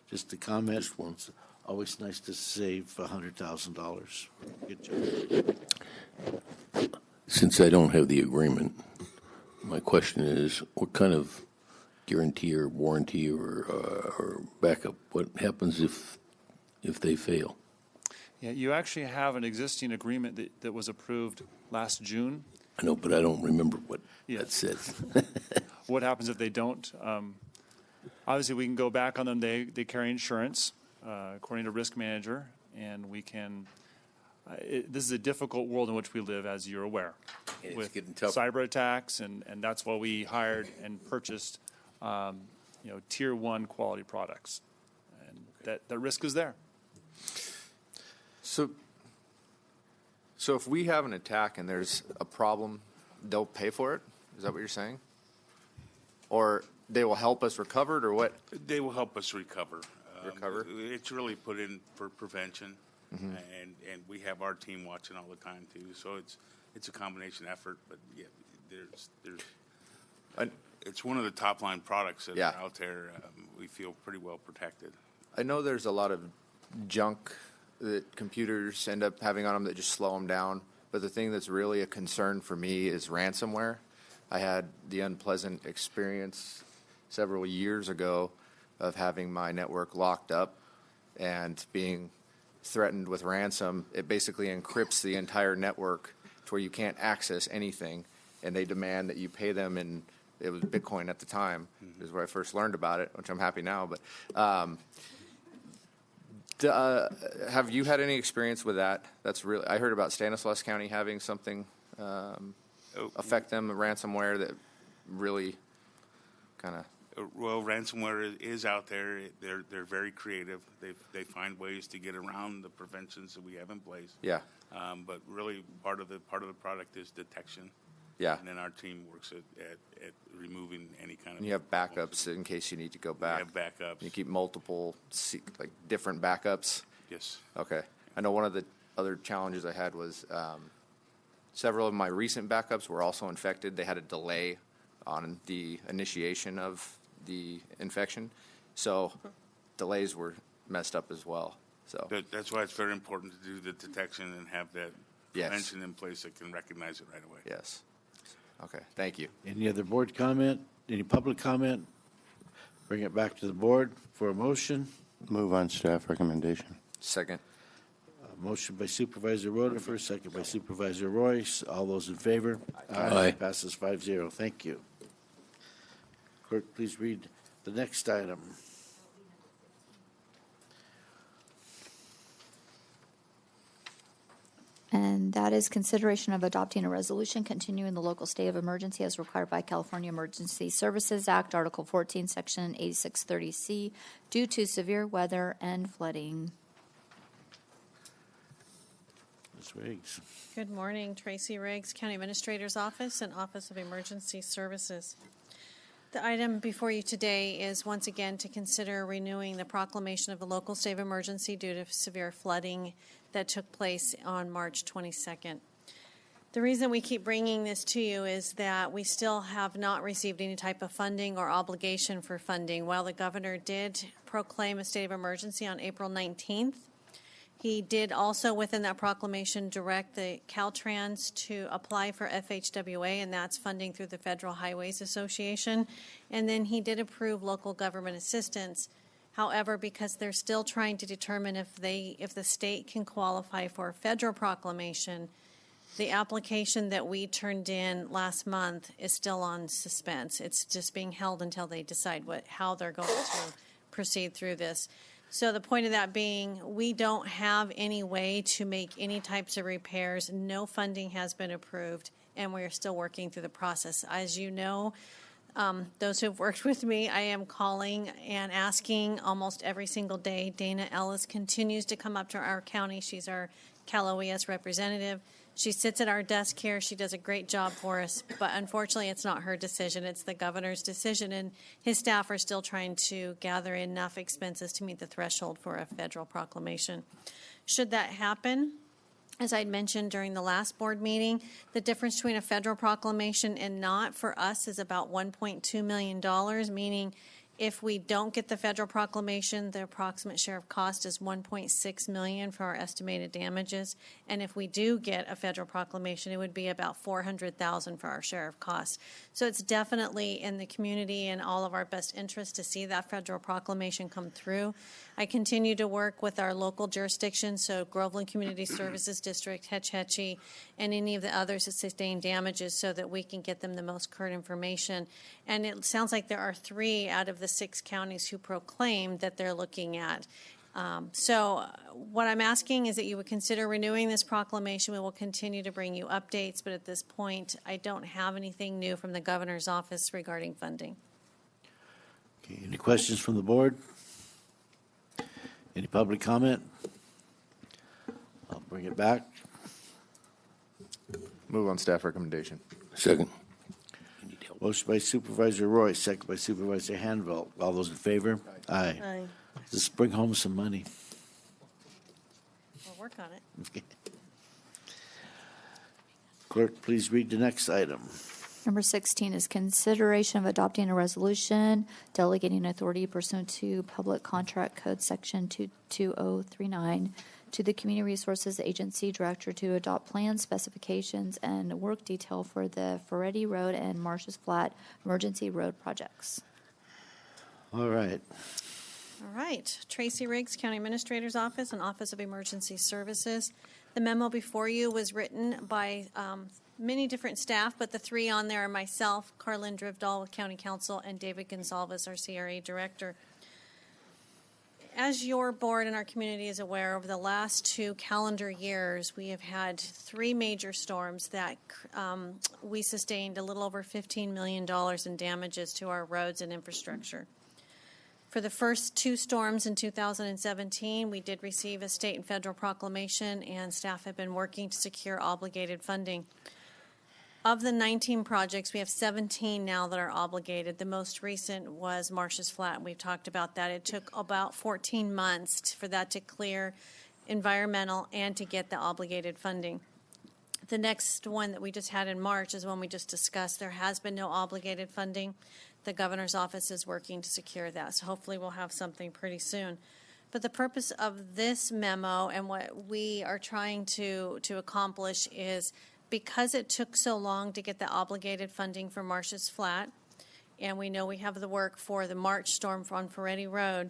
Just a comment. Just once. Always nice to save $100,000. Good job. Since I don't have the agreement, my question is, what kind of guarantee or warranty or backup? What happens if they fail? Yeah, you actually have an existing agreement that was approved last June. I know, but I don't remember what that says. What happens if they don't? Obviously, we can go back on them. They carry insurance, according to risk manager, and we can. This is a difficult world in which we live, as you're aware, with cyber attacks, and that's why we hired and purchased, tier 1 quality products, and that risk is there. So if we have an attack and there's a problem, they'll pay for it? Is that what you're saying? Or they will help us recover it, or what? They will help us recover. Recover? It's really put in for prevention, Mm-hmm. and we have our team watching all the time too. So it's a combination effort, but yeah, it's one of the top line products that are out there. We feel pretty well protected. I know there's a lot of junk that computers end up having on them that just slow them down, but the thing that's really a concern for me is ransomware. I had the unpleasant experience several years ago of having my network locked up and being threatened with ransom. It basically encrypts the entire network to where you can't access anything, and they demand that you pay them in, it was Bitcoin at the time, is where I first learned about it, which I'm happy now. But have you had any experience with that? That's really, I heard about Stanislaus County having something affect them, ransomware that really kind of. Well, ransomware is out there. They're very creative. They find ways to get around the preventions that we have in place. Yeah. But really, part of the product is detection. Yeah. And then our team works at removing any kind of. And you have backups in case you need to go back. We have backups. You keep multiple, different backups. Yes. Okay. I know one of the other challenges I had was several of my recent backups were also infected. They had a delay on the initiation of the infection. So delays were messed up as well. So That's why it's very important to do the detection and have that Yes. prevention in place that can recognize it right away. yes. Okay, thank you. Any other board comment? Any public comment? Bring it back to the board for a motion. Move on staff recommendation. Second. Motion by Supervisor Rutherford, second by Supervisor Royce. All those in favor? Aye. Passes 5-0. Thank you. Clerk, please read the next item. And that is consideration of adopting a resolution continuing the local state of emergency as required by California Emergency Services Act, Article 14, Section 8630C, due to severe weather and flooding. Ms. Riggs. Good morning, Tracy Riggs, County Administrator's Office and Office of Emergency Services. The item before you today is once again to consider renewing the proclamation of a local state of emergency due to severe flooding that took place on March 22nd. The reason we keep bringing this to you is that we still have not received any type of funding or obligation for funding. While the governor did proclaim a state of emergency on April 19th, he did also, within that proclamation, direct the Caltrans to apply for FHWA, and that's funding through the Federal Highways Association. And then he did approve local government assistance. However, because they're still trying to determine if the state can qualify for a federal proclamation, the application that we turned in last month is still on suspense. It's just being held until they decide how they're going to proceed through this. So the point of that being, we don't have any way to make any types of repairs. No funding has been approved, and we are still working through the process. As you know, those who have worked with me, I am calling and asking almost every single day. Dana Ellis continues to come up to our county. She's our Cal OES representative. She sits at our desk here. She does a great job for us, but unfortunately it's not her decision. It's the governor's decision, and his staff are still trying to gather enough expenses to meet the threshold for a federal proclamation. Should that happen, as I mentioned during the last board meeting, the difference between a federal proclamation and not for us is about $1.2 million, meaning if we don't get the federal proclamation, the approximate share of cost is $1.6 million for our estimated damages. And if we do get a federal proclamation, it would be about $400,000 for our share of costs. So it's definitely in the community and all of our best interest to see that federal proclamation come through. I continue to work with our local jurisdictions, so Groveland Community Services District, Hetch Hetchy, and any of the others that sustain damages so that we can get them the most current information. And it sounds like there are 3 out of the 6 counties who proclaim that they're looking at. So what I'm asking is that you would consider renewing this proclamation. We will continue to bring you updates, but at this point, I don't have anything new from the governor's office regarding funding. Okay, any questions from the board? Any public comment? I'll bring it back. Move on staff recommendation. Second. Motion by Supervisor Royce, second by Supervisor Hanvelt. All those in favor? Aye. Aye. Just bring home some money. We'll work on it. Clerk, please read the next item. Number 16 is consideration of adopting a resolution delegating authority pursuant to Public Contract Code Section 22039 to the Community Resources Agency Director to adopt plans, specifications, and work detail for the Ferretti Road and Marsh's Flat emergency road projects. All right. All right. Tracy Riggs, County Administrator's Office and Office of Emergency Services. The memo before you was written by many different staff, but the 3 on there are myself, Carlin Drivdahl with County Council, and David Gonzalez, our CRA Director. As your board and our community is aware, over the last 2 calendar years, we have had 3 major storms that we sustained a little over $15 million in damages to our roads and infrastructure. For the first 2 storms in 2017, we did receive a state and federal proclamation, and staff have been working to secure obligated funding. Of the 19 projects, we have 17 now that are obligated. The most recent was Marsh's Flat, and we've talked about that. It took about 14 months for that to clear environmental and to get the obligated funding. The next one that we just had in March is one we just discussed. There has been no obligated funding. the governor's office is working to secure that. So hopefully we'll have something pretty soon. But the purpose of this memo and what we are trying to accomplish is, because it took so long to get the obligated funding for Marsh's Flat, and we know we have the work for the March storm on Ferretti Road,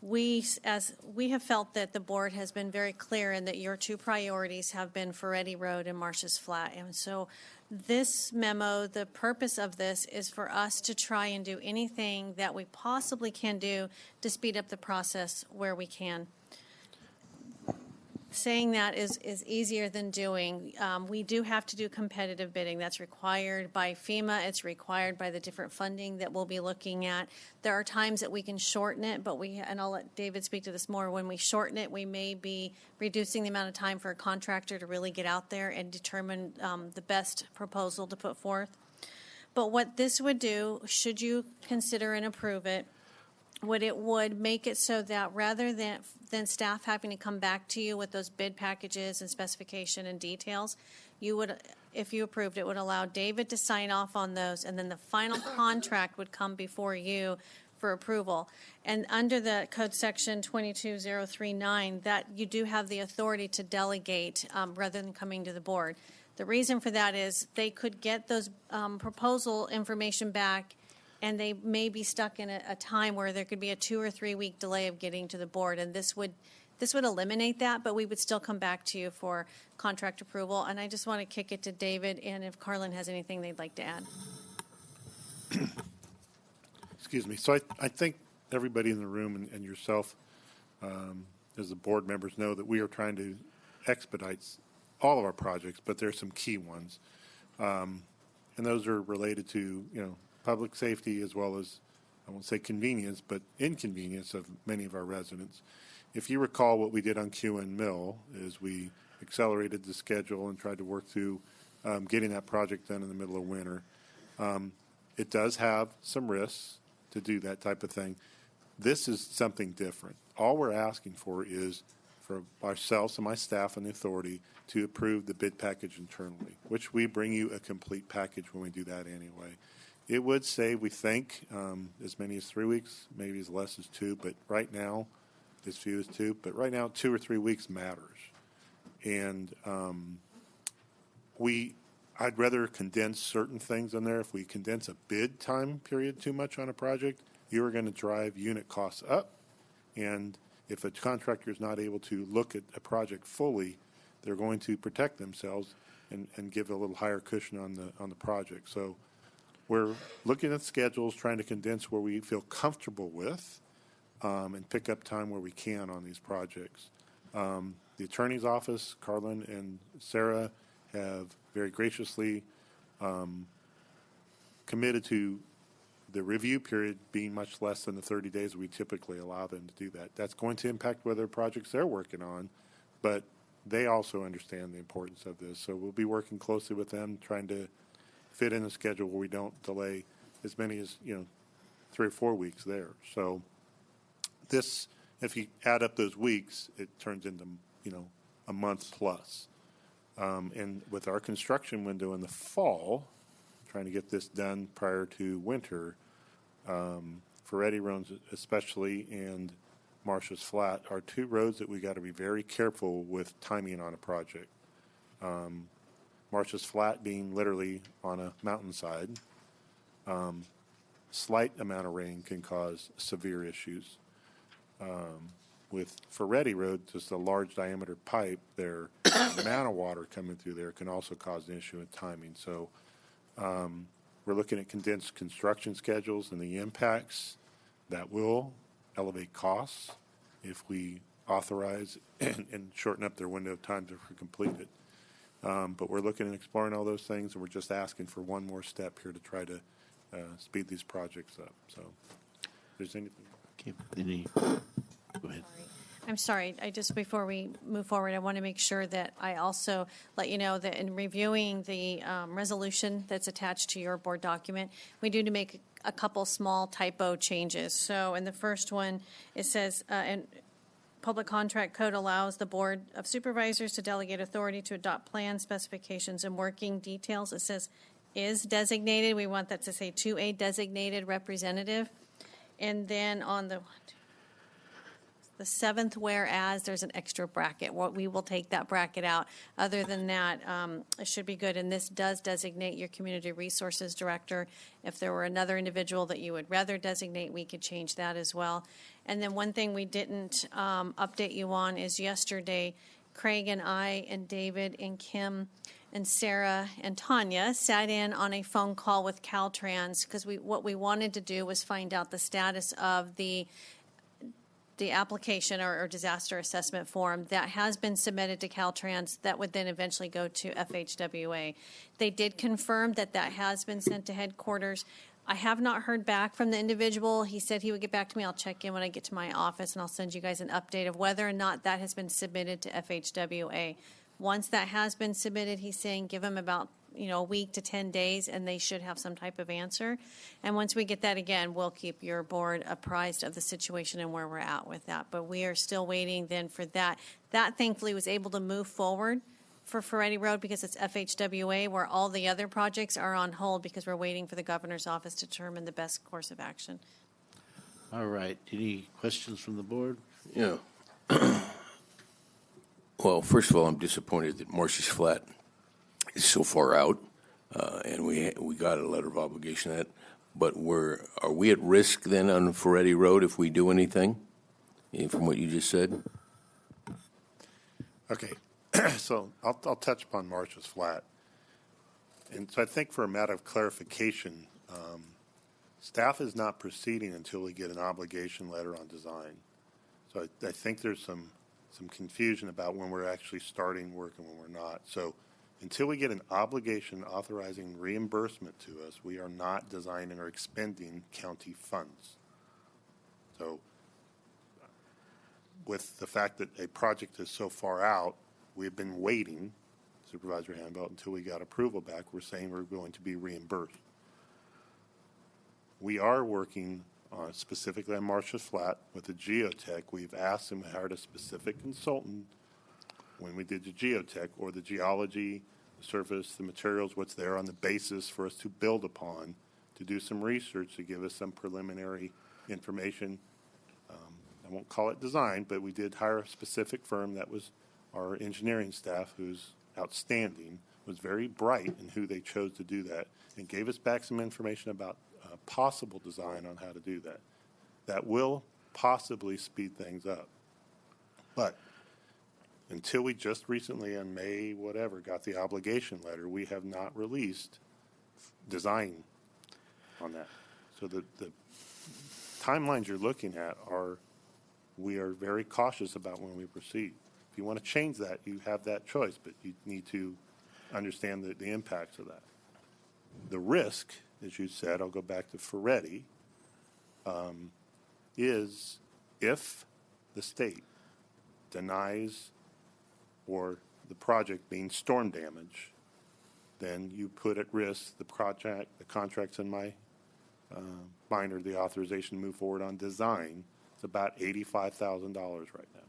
we have felt that the board has been very clear in that your two priorities have been Ferretti Road and Marsh's Flat. And so this memo, the purpose of this is for us to try and do anything that we possibly can do to speed up the process where we can. Saying that is easier than doing. We do have to do competitive bidding. That's required by FEMA. It's required by the different funding that we'll be looking at. There are times that we can shorten it, but and I'll let David speak to this more, when we shorten it, we may be reducing the amount of time for a contractor to really get out there and determine the best proposal to put forth. But what this would do, should you consider and approve it, it would make it so that rather than staff having to come back to you with those bid packages and specification and details, you would, if you approved it, would allow David to sign off on those, and then the final contract would come before you for approval. And under the code section 22039, that you do have the authority to delegate rather than coming to the board. The reason for that is they could get those proposal information back, and they may be stuck in a time where there could be a 2 or 3 week delay of getting to the board. And this would eliminate that, but we would still come back to you for contract approval. And I just want to kick it to David, and if Carlin has anything they'd like to add. Excuse me. So I think everybody in the room and yourself, as the board members, know that we are trying to expedite all of our projects, but there are some key ones. And those are related to, public safety, as well as, I won't say convenience, but inconvenience of many of our residents. If you recall, what we did on Q and Mill is we accelerated the schedule and tried to work through getting that project done in the middle of winter. It does have some risks to do that type of thing. This is something different. All we're asking for is for ourselves and my staff and the authority to approve the bid package internally, which we bring you a complete package when we do that anyway. It would save, we think, as many as 3 weeks, maybe as less as 2, but right now, as few as 2. But right now, 2 or 3 weeks matters. And I'd rather condense certain things in there. If we condense a bid time period too much on a project, you are going to drive unit costs up. And if a contractor is not able to look at a project fully, they're going to protect themselves and give a little higher cushion on the project. So we're looking at schedules, trying to condense where we feel comfortable with, and pick up time where we can on these projects. The attorney's office, Carlin and Sarah, have very graciously committed to the review period being much less than the 30 days we typically allow them to do that. That's going to impact whether projects they're working on, but they also understand the importance of this. So we'll be working closely with them, trying to fit in a schedule where we don't delay as many as 3 or 4 weeks there. So this, if you add up those weeks, it turns into a month plus. And with our construction window in the fall, trying to get this done prior to winter, Ferretti Road especially and Marsh's Flat are 2 roads that we got to be very careful with timing on a project. Marsh's Flat being literally on a mountainside. Slight amount of rain can cause severe issues. With Ferretti Road, just a large diameter pipe there, the amount of water coming through there can also cause an issue with timing. So we're looking at condensed construction schedules and the impacts that will elevate costs if we authorize and shorten up their window of time to complete it. But we're looking at exploring all those things, and we're just asking for one more step here to try to speed these projects up. So if there's anything. Go ahead. I'm sorry. Before we move forward, I want to make sure that I also let you know that in reviewing the resolution that's attached to your board document, we do to make a couple small typo changes. So in the first one, it says, and Public Contract Code allows the Board of Supervisors to delegate authority to adopt plans, specifications, and working details. It says is designated. We want that to say to a designated representative. And then on the seventh whereas, there's an extra bracket. We will take that bracket out. Other than that, it should be good. And this does designate your community resources director. If there were another individual that you would rather designate, we could change that as well. And then one thing we didn't update you on is yesterday, Craig and I and David and Kim and Sarah and Tanya sat in on a phone call with Caltrans because what we wanted to do was find out the status of the application or disaster assessment form that has been submitted to Caltrans that would then eventually go to FHWA. They did confirm that has been sent to headquarters. I have not heard back from the individual. He said he would get back to me. I'll check in when I get to my office, and I'll send you guys an update of whether or not that has been submitted to FHWA. Once that has been submitted, he's saying give them about a week to 10 days, and they should have some type of answer. And once we get that, again, we'll keep your board apprised of the situation and where we're at with that. But we are still waiting then for that. That, thankfully, was able to move forward for Ferretti Road because it's FHWA, where all the other projects are on hold because we're waiting for the governor's office to determine the best course of action. All right. Any questions from the board? Yeah. Well, first of all, I'm disappointed that Marsh's Flat is so far out, and we got a letter of obligation on that. But are we at risk then on Ferretti Road if we do anything, from what you just said? Okay, so I'll touch upon Marsh's Flat. And so I think for a matter of clarification, staff is not proceeding until we get an obligation letter on design. So I think there's some confusion about when we're actually starting work and when we're not. So until we get an obligation authorizing reimbursement to us, we are not designing or expending county funds. So with the fact that a project is so far out, we've been waiting, Supervisor Hanbelt, until we got approval back. We're saying we're going to be reimbursed. We are working specifically on Marsh's Flat with the geotech. We've asked them to hire a specific consultant when we did the geotech or the geology, the surface, the materials, what's there on the basis for us to build upon, to do some research to give us some preliminary information. I won't call it design, but we did hire a specific firm that was our engineering staff, who's outstanding, was very bright in who they chose to do that, and gave us back some information about possible design on how to do that. That will possibly speed things up. But until we just recently in May, whatever, got the obligation letter, we have not released design on that. So the timelines you're looking at we are very cautious about when we proceed. If you want to change that, you have that choice, but you need to understand the impacts of that. The risk, as you said, I'll go back to Ferretti, is if the state denies or the project being storm damage, then you put at risk the contracts in my binder, the authorization to move forward on design. It's about $85,000 right now.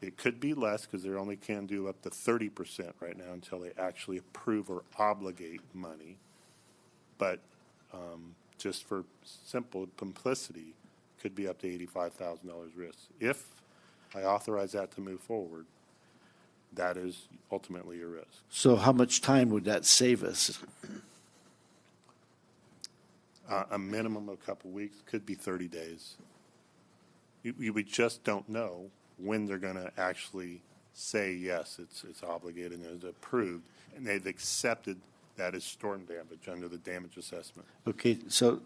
It could be less because they only can do up to 30% right now until they actually approve or obligate money. But just for simple simplicity, could be up to $85,000 risk. If I authorize that to move forward, that is ultimately a risk. So how much time would that save us? A minimum of a couple weeks, could be 30 days. We just don't know when they're going to actually say, yes, it's obligated and it's approved, and they've accepted that as storm damage under the damage assessment. Okay, so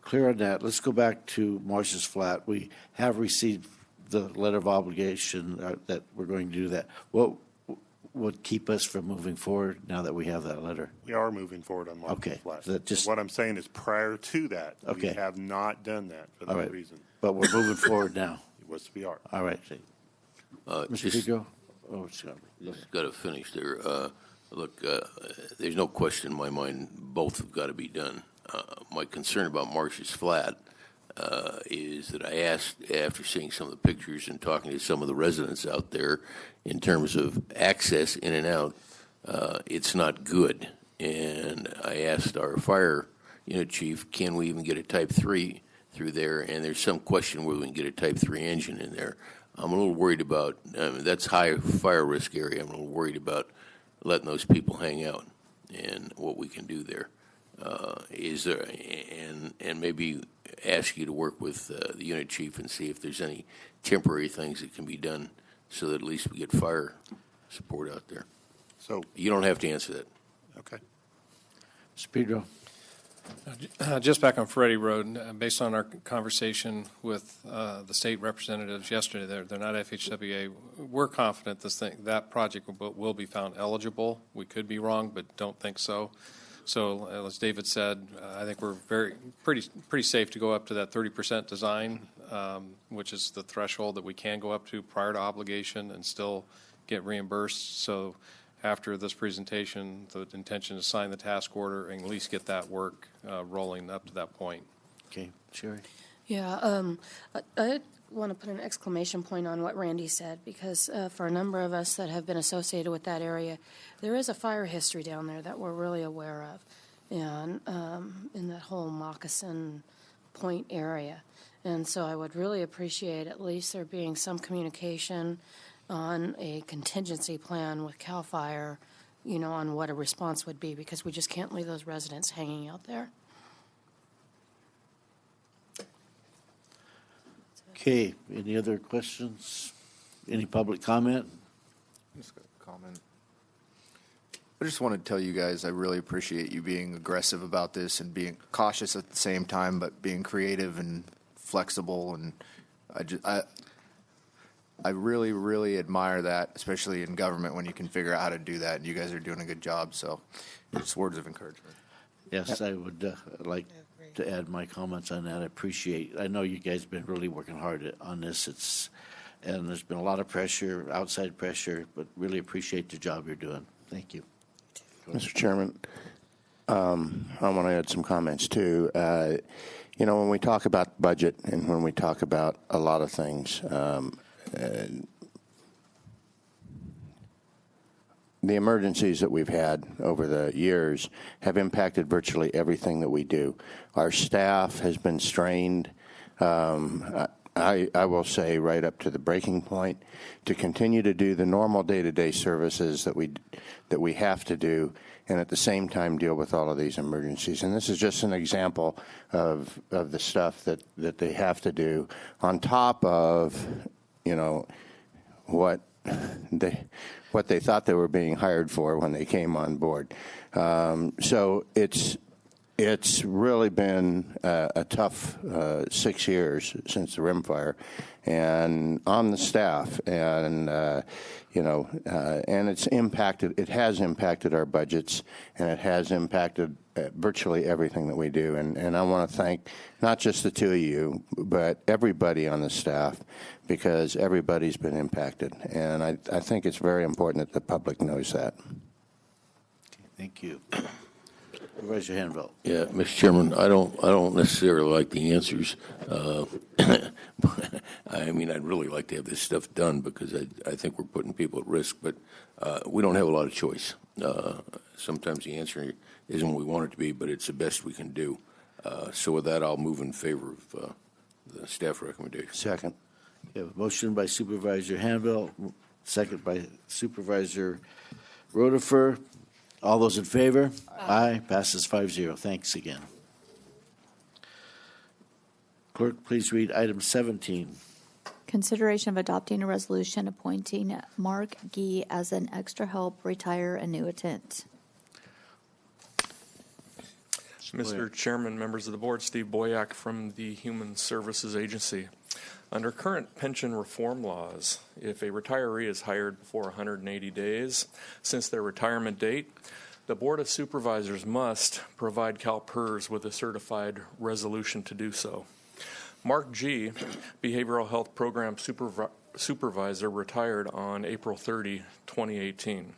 clear on that. Let's go back to Marsh's Flat. We have received the letter of obligation that we're going to do that. What would keep us from moving forward now that we have that letter? We are moving forward on Marsh's Flat. So what I'm saying is prior to that, okay, we have not done that for that reason. But we're moving forward now. Yes, we are. All right. Mr. Pico? Oh, sorry. Just got to finish there. Look, there's no question in my mind both have got to be done. My concern about Marsh's Flat is that I asked, after seeing some of the pictures and talking to some of the residents out there, in terms of access in and out, it's not good. And I asked our fire unit chief, can we even get a Type 3 through there? And there's some question whether we can get a Type 3 engine in there. I'm a little worried about, that's high fire risk area. I'm a little worried about letting those people hang out and what we can do there. Is there, and maybe ask you to work with the unit chief and see if there's any temporary things that can be done so that at least we get fire support out there. So you don't have to answer that. Okay. Mr. Pedro. Just back on Ferretti Road, based on our conversation with the state representatives yesterday, they're not FHWA. We're confident that project will be found eligible. We could be wrong, but don't think so. So, as David said, I think we're pretty safe to go up to that 30% design, which is the threshold that we can go up to prior to obligation and still get reimbursed. So, after this presentation, the intention is to sign the task order and at least get that work rolling up to that point. Okay, Sherry. Yeah, I want to put an exclamation point on what Randy said, because for a number of us that have been associated with that area, there is a fire history down there that we're really aware of, and in that whole Moccasin Point area. And so I would really appreciate at least there being some communication on a contingency plan with CAL FIRE, on what a response would be, because we just can't leave those residents hanging out there. Okay, any other questions? Any public comment? Just got a comment. I just want to tell you guys I really appreciate you being aggressive about this and being cautious at the same time, but being creative and flexible. And I really, really admire that, especially in government when you can figure out how to do that. And you guys are doing a good job. So just words of encouragement. Yes, I would like to add my comments on that. I know you guys have been really working hard on this. And there's been a lot of pressure, outside pressure, but really appreciate the job you're doing. Thank you. Mr. Chairman, I want to add some comments too. When we talk about budget and when we talk about a lot of things, the emergencies that we've had over the years have impacted virtually everything that we do. Our staff has been strained. I will say right up to the breaking point to continue to do the normal day-to-day services that we have to do, and at the same time deal with all of these emergencies. And this is just an example of the stuff that they have to do on top of, what they thought they were being hired for when they came on board. So it's really been a tough 6 years since the rim fire, and on the staff, and and it's impacted. It has impacted our budgets, and it has impacted virtually everything that we do. And I want to thank not just the two of you, but everybody on the staff, because everybody's been impacted, and I think it's very important that the public knows that. Okay, thank you. Raise your hand, Bill. Yeah, Mr. Chairman, I don't necessarily like the answers. I mean, I'd really like to have this stuff done because I think we're putting people at risk, but we don't have a lot of choice. Sometimes the answer isn't what we want it to be, but it's the best we can do. So with that, I'll move in favor of the staff recommendation. Second. We have a motion by Supervisor Hanville, second by Supervisor Rotifer. All those in favor? Aye. Passes 5-0. Thanks again. Clerk, please read item 17. Consideration of adopting a resolution appointing Mark Gee as an extra help retire annuitant. Mr. Chairman, members of the board, Steve Boyack from the Human Services Agency. Under current pension reform laws, if a retiree is hired before 180 days since their retirement date, the Board of Supervisors must provide CalPERS with a certified resolution to do so. Mark G., Behavioral Health Program Supervisor, retired on April 30, 2018.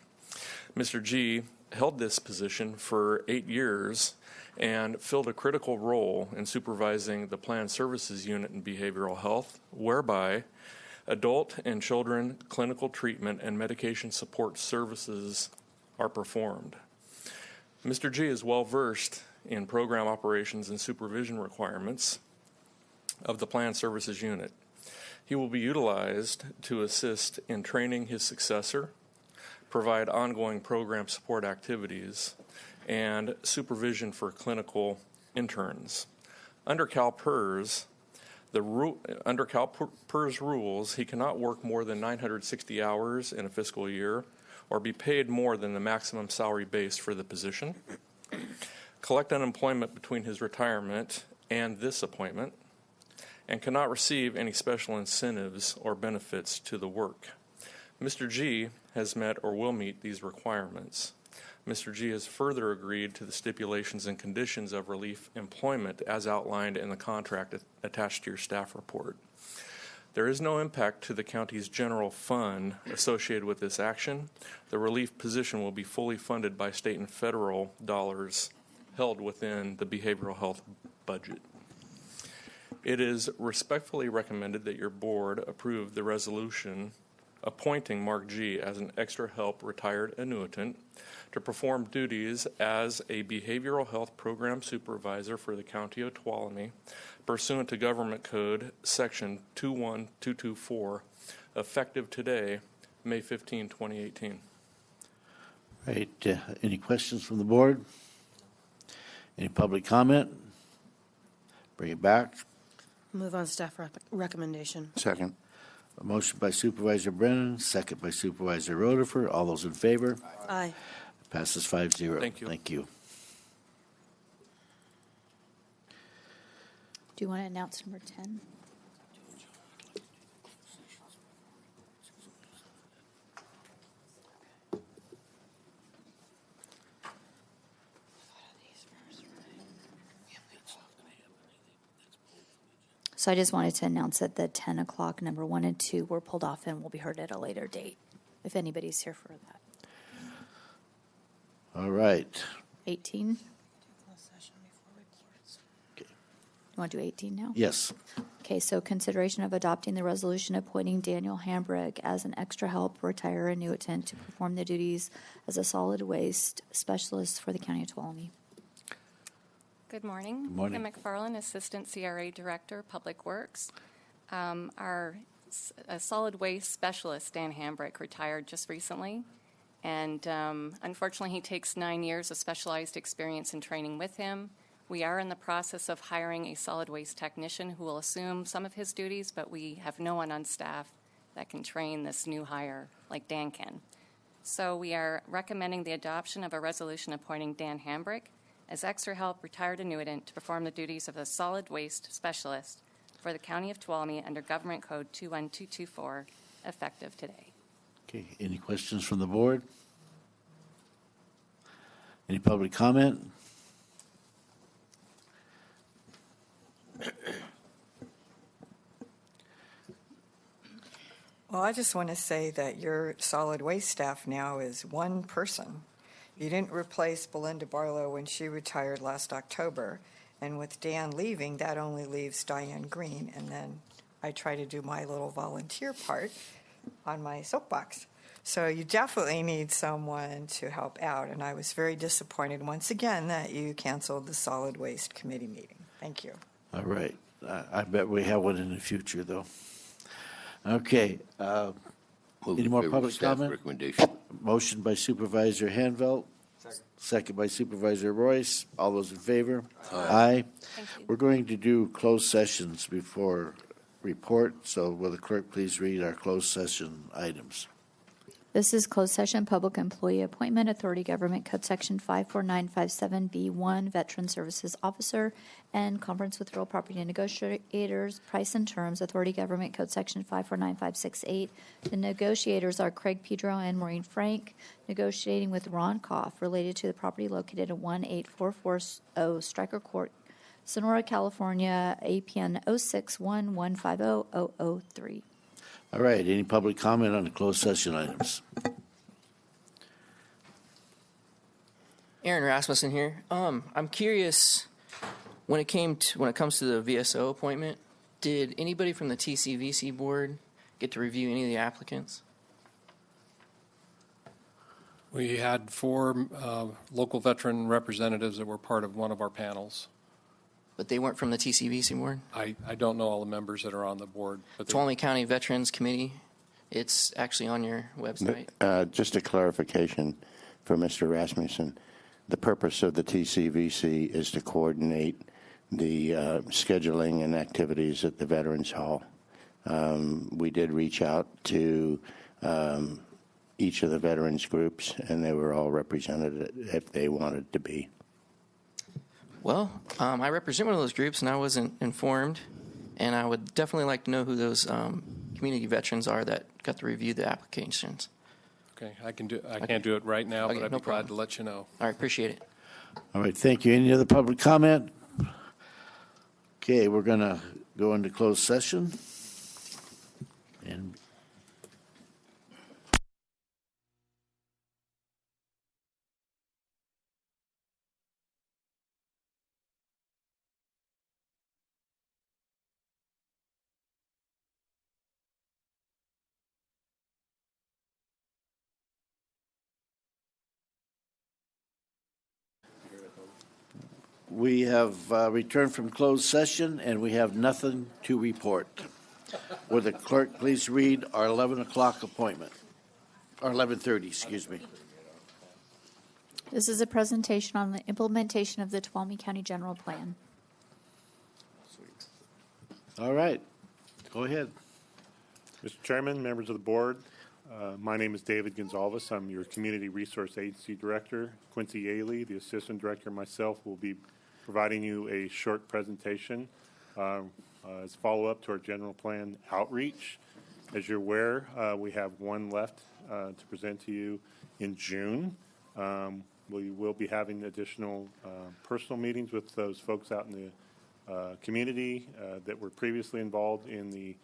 Mr. G. held this position for 8 years and filled a critical role in supervising the Planned Services Unit in Behavioral Health, whereby adult and children clinical treatment and medication support services are performed. Mr. G is well versed in program operations and supervision requirements of the Plan Services Unit. He will be utilized to assist in training his successor, provide ongoing program support activities, and supervision for clinical interns. Under CalPERS, under CalPERS rules, he cannot work more than 960 hours in a fiscal year or be paid more than the maximum salary base for the position, collect unemployment between his retirement and this appointment, and cannot receive any special incentives or benefits to the work. Mr. G has met or will meet these requirements. Mr. G has further agreed to the stipulations and conditions of relief employment as outlined in the contract attached to your staff report. There is no impact to the county's general fund associated with this action. The relief position will be fully funded by state and federal dollars held within the behavioral health budget. It is respectfully recommended that your board approve the resolution appointing Mark G. as an extra help retired annuitant to perform duties as a behavioral health program supervisor for the County of Tuolumne pursuant to Government Code Section 21224, effective today, May 15, 2018. Right. Any questions from the board? Any public comment? Bring it back. Move on staff recommendation. Second. A motion by Supervisor Brennan, second by Supervisor Rutherford. All those in favor? Aye. Passes 5-0. Thank you. Thank you. Do you want to announce number 10? So I just wanted to announce that the 10 o'clock number 1 and 2 were pulled off and will be heard at a later date, if anybody's here for that. All right. 18? You want to do 18 now? Yes. Okay, so consideration of adopting the resolution appointing Daniel Hambrick as an extra help retire annuitant to perform the duties as a solid waste specialist for the County of Tuolumne. Good morning. Good morning. Kim McFarland, Assistant CRA Director, Public Works. Our solid waste specialist, Dan Hambrick, retired just recently. And unfortunately, he takes 9 years of specialized experience and training with him. We are in the process of hiring a solid waste technician who will assume some of his duties, but we have no one on staff that can train this new hire like Dan can. So we are recommending the adoption of a resolution appointing Dan Hambrick as extra help retired annuitant to perform the duties of a solid waste specialist for the County of Tuolumne under Government Code 21224, effective today. Okay. Any questions from the board? Any public comment? Well, I just want to say that your solid waste staff now is one person. You didn't replace Belinda Barlow when she retired last October. And with Dan leaving, that only leaves Diane Green. And then I try to do my little volunteer part on my soapbox. So you definitely need someone to help out. And I was very disappointed once again that you canceled the solid waste committee meeting. Thank you. All right. I bet we have one in the future, though. Okay. Move Any in more favor of public staff comment? recommendation. Motion by Supervisor Hanvelt. Second by Supervisor Royce. All those in favor? Aye. We're going to do closed sessions before report. So will the clerk please read our closed session items? This is closed session, public employee appointment, Authority Government Code Section 54957B1, Veteran Services Officer, and conference with real property negotiators, price and terms, Authority Government Code Section 549568. The negotiators are Craig Pedro and Maureen Frank, negotiating with Ron Koff related to the property located at 18440 Stryker Court, Sonora, California, APN 061150003. All right. Any public comment on the closed session items? Aaron Rasmussen here. I'm curious, when it comes to the VSO appointment, did anybody from the TCVC board get to review any of the applicants? We had 4 local veteran representatives that were part of one of our panels. But they weren't from the TCVC board? I don't know all the members that are on the board. But Tuolumne County Veterans Committee, it's actually on your website. Just a clarification for Mr. Rasmussen. The purpose of the TCVC is to coordinate the scheduling and activities at the Veterans Hall. We did reach out to each of the veterans groups, and they were all represented if they wanted to be. Well, I represent one of those groups, and I wasn't informed, and I would definitely like to know who those community veterans are that got to review the applications. Okay, I can't do it right now, Okay, but I'd no be glad problem. to let you know. All right, appreciate it. All right, thank you. Any other public comment? Okay, we're going to go into closed session. And we have returned from closed session, and we have nothing to report. Will the clerk please read our 11 o'clock appointment, or 11:30, excuse me. This is a presentation on the implementation of the Tuolumne County General Plan. All right, go ahead. Mr. Chairman, members of the board, my name is David Gonzalez. I'm your Community Resource Agency Director. Quincy Yaley, the Assistant Director, and myself will be providing you a short presentation as follow-up to our general plan outreach. As you're aware, we have one left to present to you in June. We will be having additional personal meetings with those folks out in the community that were previously involved in the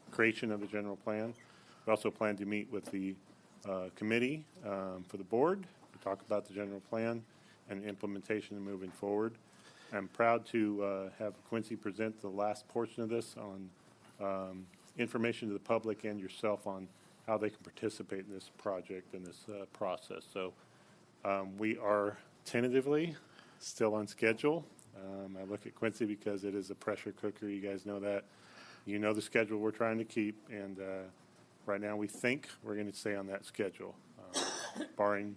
creation of the general plan. We also plan to meet with the committee for the board to talk about the general plan and implementation and moving forward. I'm proud to have Quincy present the last portion of this on information to the public and yourself on how they can participate in this project and this process. So we are tentatively still on schedule. I look at Quincy because it is a pressure cooker. You guys know that. You know the schedule we're trying to keep, and right now we think we're going to stay on that schedule, barring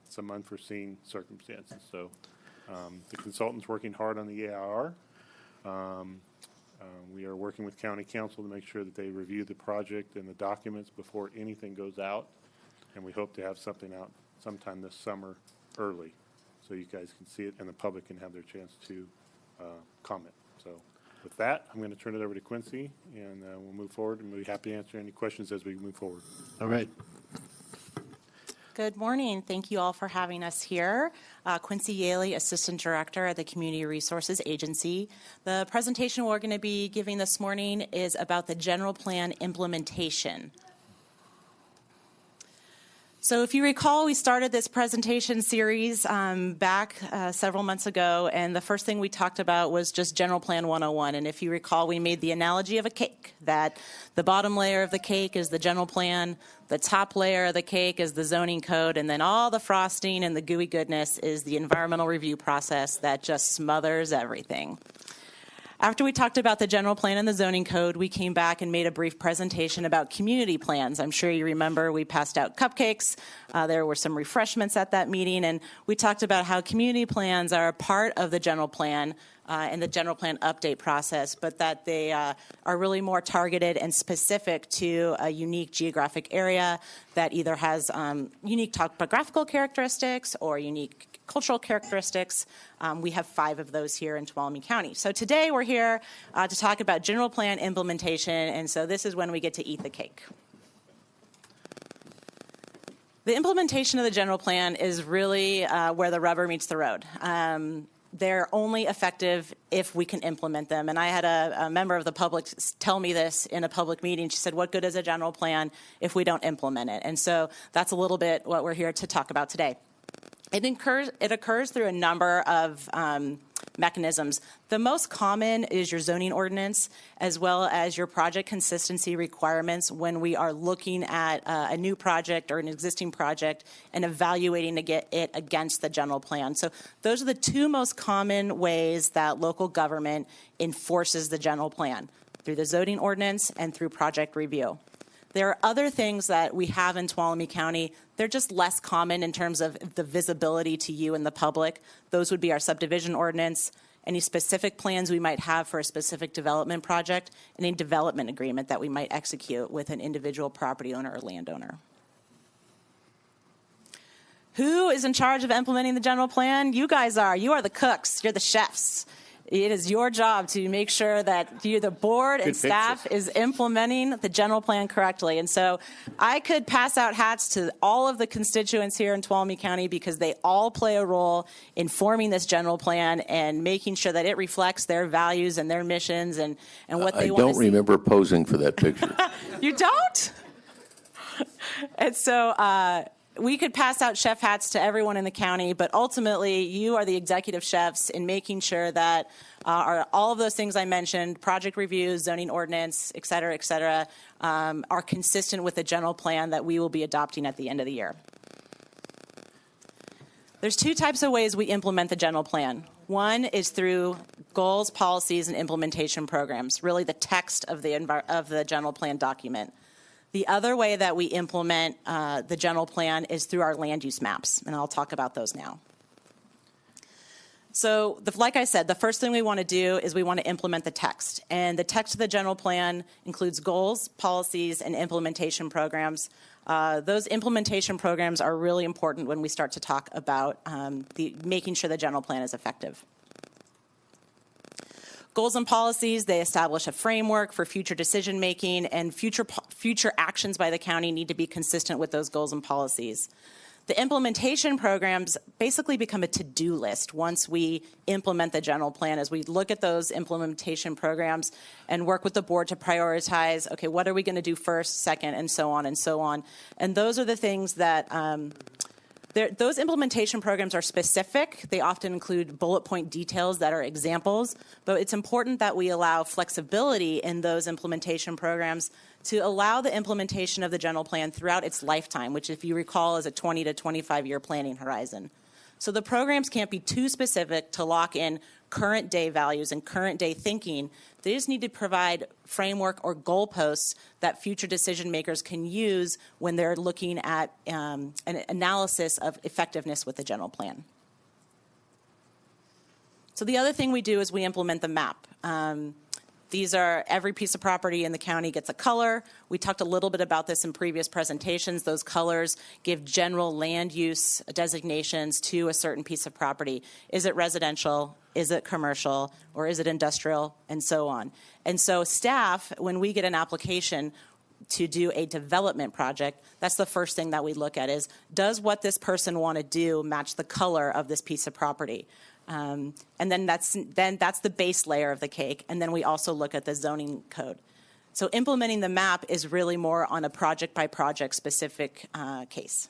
some unforeseen circumstances. So the consultant's working hard on the EIR. We are working with county council to make sure that they review the project and the documents before anything goes out, and we hope to have something out sometime this summer early so you guys can see it and the public can have their chance to comment. So with that, I'm going to turn it over to Quincy, and we'll move forward, and we'll be happy to answer any questions as we move forward. All right. Good morning. Thank you all for having us here. Quincy Yaley, Assistant Director at the Community Resources Agency. The presentation we're going to be giving this morning is about the general plan implementation. So if you recall, we started this presentation series back several months ago, and the first thing we talked about was just General Plan 101. And if you recall, we made the analogy of a cake, that the bottom layer of the cake is the general plan, the top layer of the cake is the zoning code, and then all the frosting and the gooey goodness is the environmental review process that just smothers everything. After we talked about the general plan and the zoning code, we came back and made a brief presentation about community plans. I'm sure you remember we passed out cupcakes. There were some refreshments at that meeting, and we talked about how community plans are a part of the general plan and the general plan update process, but that they are really more targeted and specific to a unique geographic area that either has unique topographical characteristics or unique cultural characteristics. We have 5 of those here in Tuolumne County. So today we're here to talk about general plan implementation, and so this is when we get to eat the cake. The implementation of the general plan is really where the rubber meets the road. They're only effective if we can implement them. And I had a member of the public tell me this in a public meeting. She said, what good is a general plan if we don't implement it? And so that's a little bit what we're here to talk about today. It occurs through a number of mechanisms. The most common is your zoning ordinance, as well as your project consistency requirements when we are looking at a new project or an existing project and evaluating to get it against the general plan. So those are the two most common ways that local government enforces the general plan, through the zoning ordinance and through project review. There are other things that we have in Tuolumne County. They're just less common in terms of the visibility to you and the public. Those would be our subdivision ordinance, any specific plans we might have for a specific development project, and any development agreement that we might execute with an individual property owner or landowner. Who is in charge of implementing the general plan? You guys are. You are the cooks. You're the chefs. It is your job to make sure that the board and staff is implementing the general plan correctly. And so I could pass out hats to all of the constituents here in Tuolumne County because they all play a role in forming this general plan and making sure that it reflects their values and their missions and what they want to see. I don't remember posing for that picture. You don't? And so we could pass out chef hats to everyone in the county, but ultimately you are the executive chefs in making sure that all of those things I mentioned, project reviews, zoning ordinance, et cetera, are consistent with the general plan that we will be adopting at the end of the year. There's two types of ways we implement the general plan. One is through goals, policies, and implementation programs, really the text of the general plan document. The other way that we implement the general plan is through our land use maps, and I'll talk about those now. So, like I said, the first thing we want to do is we want to implement the text. And the text of the general plan includes goals, policies, and implementation programs. Those implementation programs are really important when we start to talk about making sure the general plan is effective. Goals and policies, they establish a framework for future decision making, and future actions by the county need to be consistent with those goals and policies. The implementation programs basically become a to-do list once we implement the general plan, as we look at those implementation programs and work with the board to prioritize, okay, what are we going to do first, second, and so on and so on. And those are the things that those implementation programs are specific. They often include bullet point details that are examples, but it's important that we allow flexibility in those implementation programs to allow the implementation of the general plan throughout its lifetime, which, if you recall, is a 20 to 25-year planning horizon. So the programs can't be too specific to lock in current day values and current day thinking. They just need to provide framework or goalposts that future decision makers can use when they're looking at an analysis of effectiveness with the general plan. So the other thing we do is we implement the map. These are, every piece of property in the county gets a color. We talked a little bit about this in previous presentations. Those colors give general land use designations to a certain piece of property. Is it residential? Is it commercial? Or is it industrial? And so on. And so staff, when we get an application to do a development project, that's the first thing that we look at is, does what this person want to do match the color of this piece of property? And then that's the base layer of the cake. And then we also look at the zoning code. So implementing the map is really more on a project by project specific case.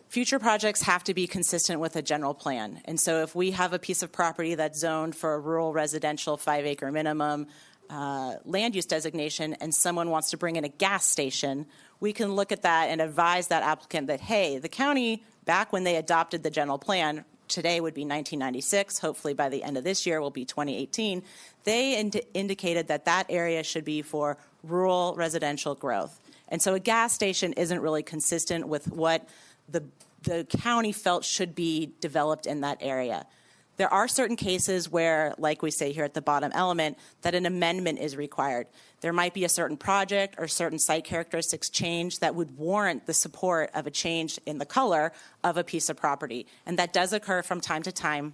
Future projects have to be consistent with a general plan. And so if we have a piece of property that's zoned for a rural residential 5-acre minimum land use designation, and someone wants to bring in a gas station, we can look at that and advise that applicant that, hey, the county, back when they adopted the general plan, today would be 1996, hopefully by the end of this year will be 2018, they indicated that that area should be for rural residential growth. And so a gas station isn't really consistent with what the county felt should be developed in that area. There are certain cases where, like we say here at the bottom element, that an amendment is required. There might be a certain project or certain site characteristics change that would warrant the support of a change in the color of a piece of property. And that does occur from time to time.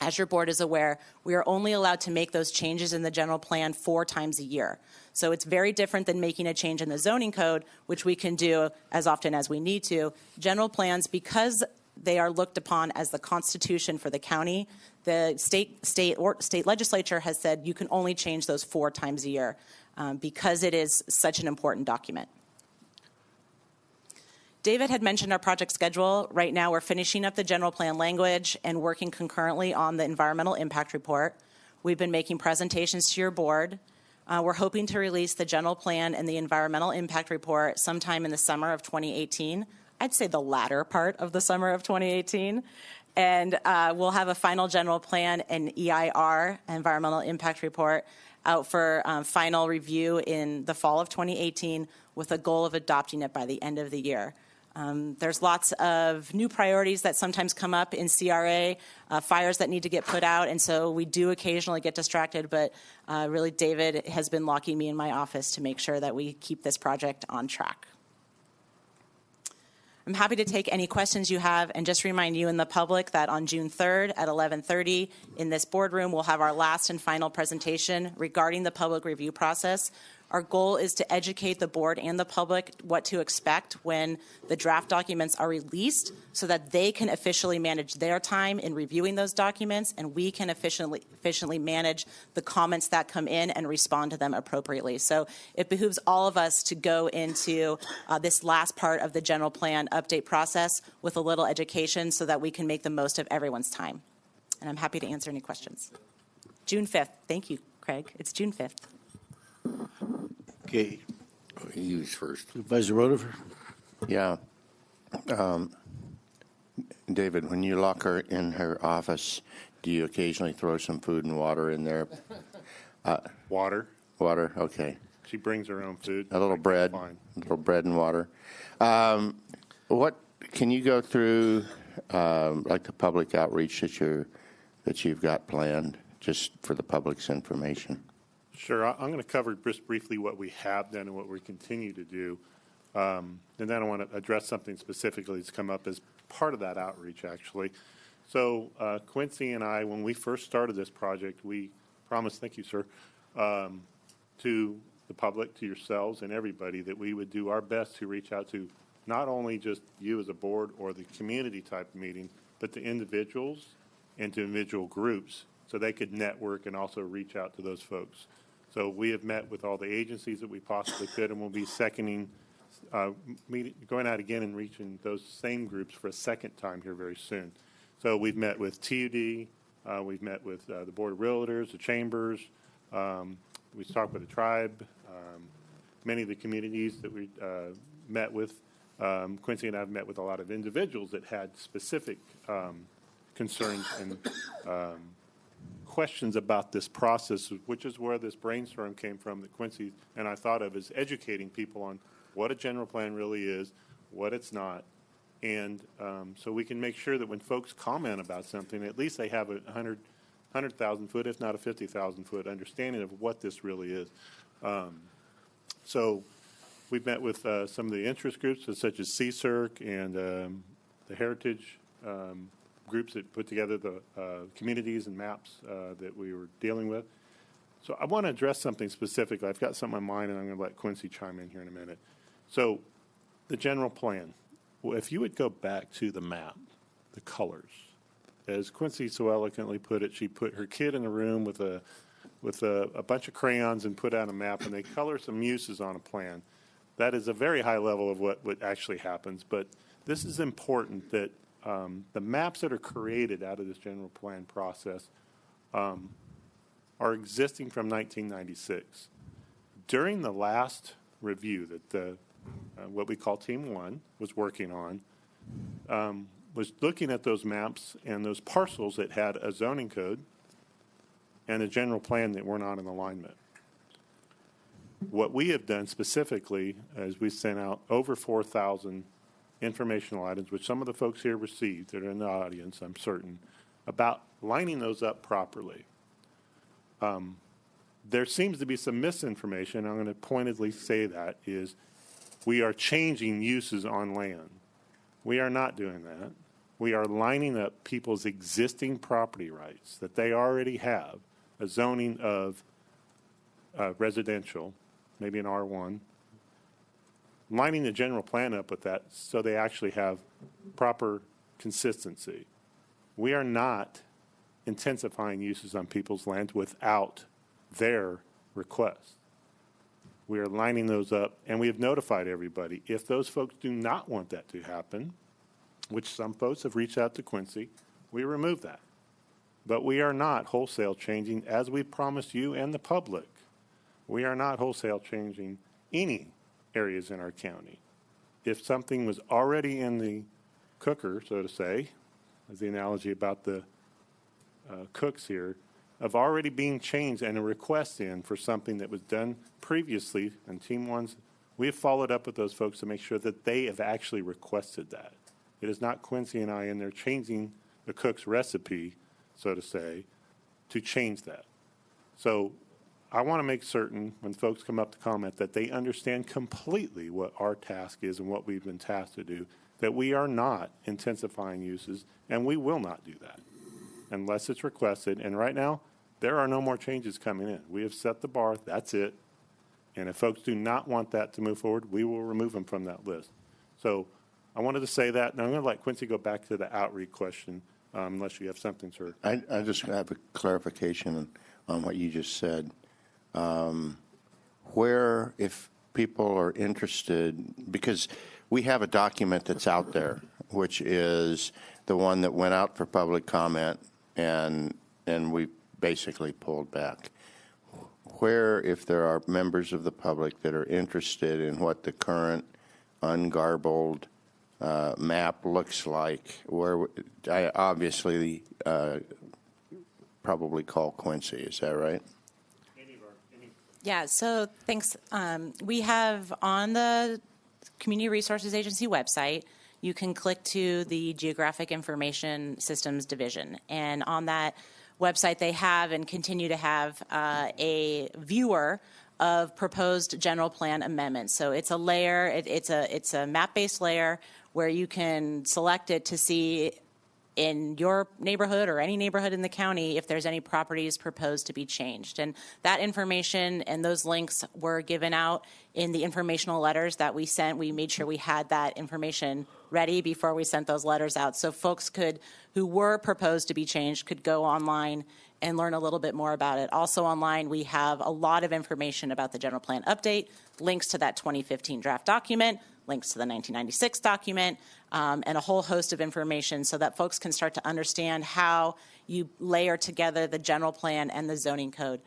As your board is aware, we are only allowed to make those changes in the general plan 4 times a year. So it's very different than making a change in the zoning code, which we can do as often as we need to. General plans, because they are looked upon as the constitution for the county, the state legislature has said you can only change those 4 times a year because it is such an important document. David had mentioned our project schedule. Right now, we're finishing up the general plan language and working concurrently on the environmental impact report. We've been making presentations to your board. We're hoping to release the general plan and the environmental impact report sometime in the summer of 2018. I'd say the latter part of the summer of 2018. And we'll have a final general plan and EIR, environmental impact report, out for final review in the fall of 2018 with a goal of adopting it by the end of the year. There's lots of new priorities that sometimes come up in CRA, fires that need to get put out, and so we do occasionally get distracted, but really David has been locking me in my office to make sure that we keep this project on track. I'm happy to take any questions you have and just remind you and the public that on June 3rd at 11:30 in this boardroom, we'll have our last and final presentation regarding the public review process. Our goal is to educate the board and the public what to expect when the draft documents are released so that they can officially manage their time in reviewing those documents and we can efficiently manage the comments that come in and respond to them appropriately. So it behooves all of us to go into this last part of the general plan update process with a little education so that we can make the most of everyone's time. And I'm happy to answer any questions. June 5th. Thank you, Craig. It's June 5th. Okay. Use first. Supervisor Rodover? Yeah. David, when you lock her in her office, do you occasionally throw some food and water in there? Water. Water, okay. She brings her own food. A little bread, Fine. a little bread and water. What can you go through, like the public outreach that you've got planned, just for the public's information? Sure. I'm going to cover just briefly what we have done and what we continue to do. And then I want to address something specifically that's come up as part of that outreach, actually. So Quincy and I, when we first started this project, we promised, thank you, sir, to the public, to yourselves and everybody, that we would do our best to reach out to not only just you as a board or the community type meeting, but to individuals and to individual groups so they could network and also reach out to those folks. So we have met with all the agencies that we possibly could, and we'll be going out again and reaching those same groups for a second time here very soon. So we've met with TUD, we've met with the Board of Realtors, the Chambers, we've talked with the tribe, many of the communities that we met with. Quincy and I have met with a lot of individuals that had specific concerns and questions about this process, which is where this brainstorm came from that Quincy and I thought of as educating people on what a general plan really is, what it's not, and so we can make sure that when folks comment about something, at least they have a 100,000 foot, if not a 50,000 foot understanding of what this really is. So we've met with some of the interest groups such as CSERC and the Heritage groups that put together the communities and maps that we were dealing with. So I want to address something specifically. I've got something in mind, and I'm going to let Quincy chime in here in a minute. So the general plan, well, if you would go back to the map, the colors, as Quincy so eloquently put it, she put her kid in a room with a bunch of crayons and put out a map, and they color some uses on a plan. That is a very high level of what actually happens, but this is important that the maps that are created out of this general plan process are existing from 1996. During the last review that what we call Team 1 was working on, was looking at those maps and those parcels that had a zoning code and a general plan that were not in alignment. What we have done specifically is we sent out over 4,000 informational items, which some of the folks here received that are in the audience, I'm certain, about lining those up properly. There seems to be some misinformation. I'm going to pointedly say that is we are changing uses on land. We are not doing that. We are lining up people's existing property rights that they already have, a zoning of residential, maybe an R1, lining the general plan up with that so they actually have proper consistency. We are not intensifying uses on people's lands without their request. We are lining those up, and we have notified everybody. If those folks do not want that to happen, which some folks have reached out to Quincy, we remove that. But we are not wholesale changing, as we promised you and the public. We are not wholesale changing any areas in our county. If something was already in the cooker, so to say, as the analogy about the cooks here, of already being changed and a request in for something that was done previously in Team 1's, we have followed up with those folks to make sure that they have actually requested that. It is not Quincy and I in there changing the cook's recipe, so to say, to change that. So I want to make certain when folks come up to comment that they understand completely what our task is and what we've been tasked to do, that we are not intensifying uses, and we will not do that unless it's requested. And right now, there are no more changes coming in. We have set the bar. That's it. And if folks do not want that to move forward, we will remove them from that list. So I wanted to say that. Now I'm going to let Quincy go back to the outreach question, unless you have something, sir. I just have a clarification on what you just said. Where, if people are interested, because we have a document that's out there, which is the one that went out for public comment, and we basically pulled back. Where, if there are members of the public that are interested in what the current ungarbled map looks like, where I obviously probably call Quincy, is that right? Yeah, so thanks. We have on the Community Resources Agency website, you can click to the Geographic Information Systems Division. And on that website, they have and continue to have a viewer of proposed general plan amendments. So it's a layer, it's a map-based layer where you can select it to see in your neighborhood or any neighborhood in the county if there's any properties proposed to be changed. And that information and those links were given out in the informational letters that we sent. We made sure we had that information ready before we sent those letters out. So folks who were proposed to be changed could go online and learn a little bit more about it. Also online, we have a lot of information about the general plan update, links to that 2015 draft document, links to the 1996 document, and a whole host of information so that folks can start to understand how you layer together the general plan and the zoning code.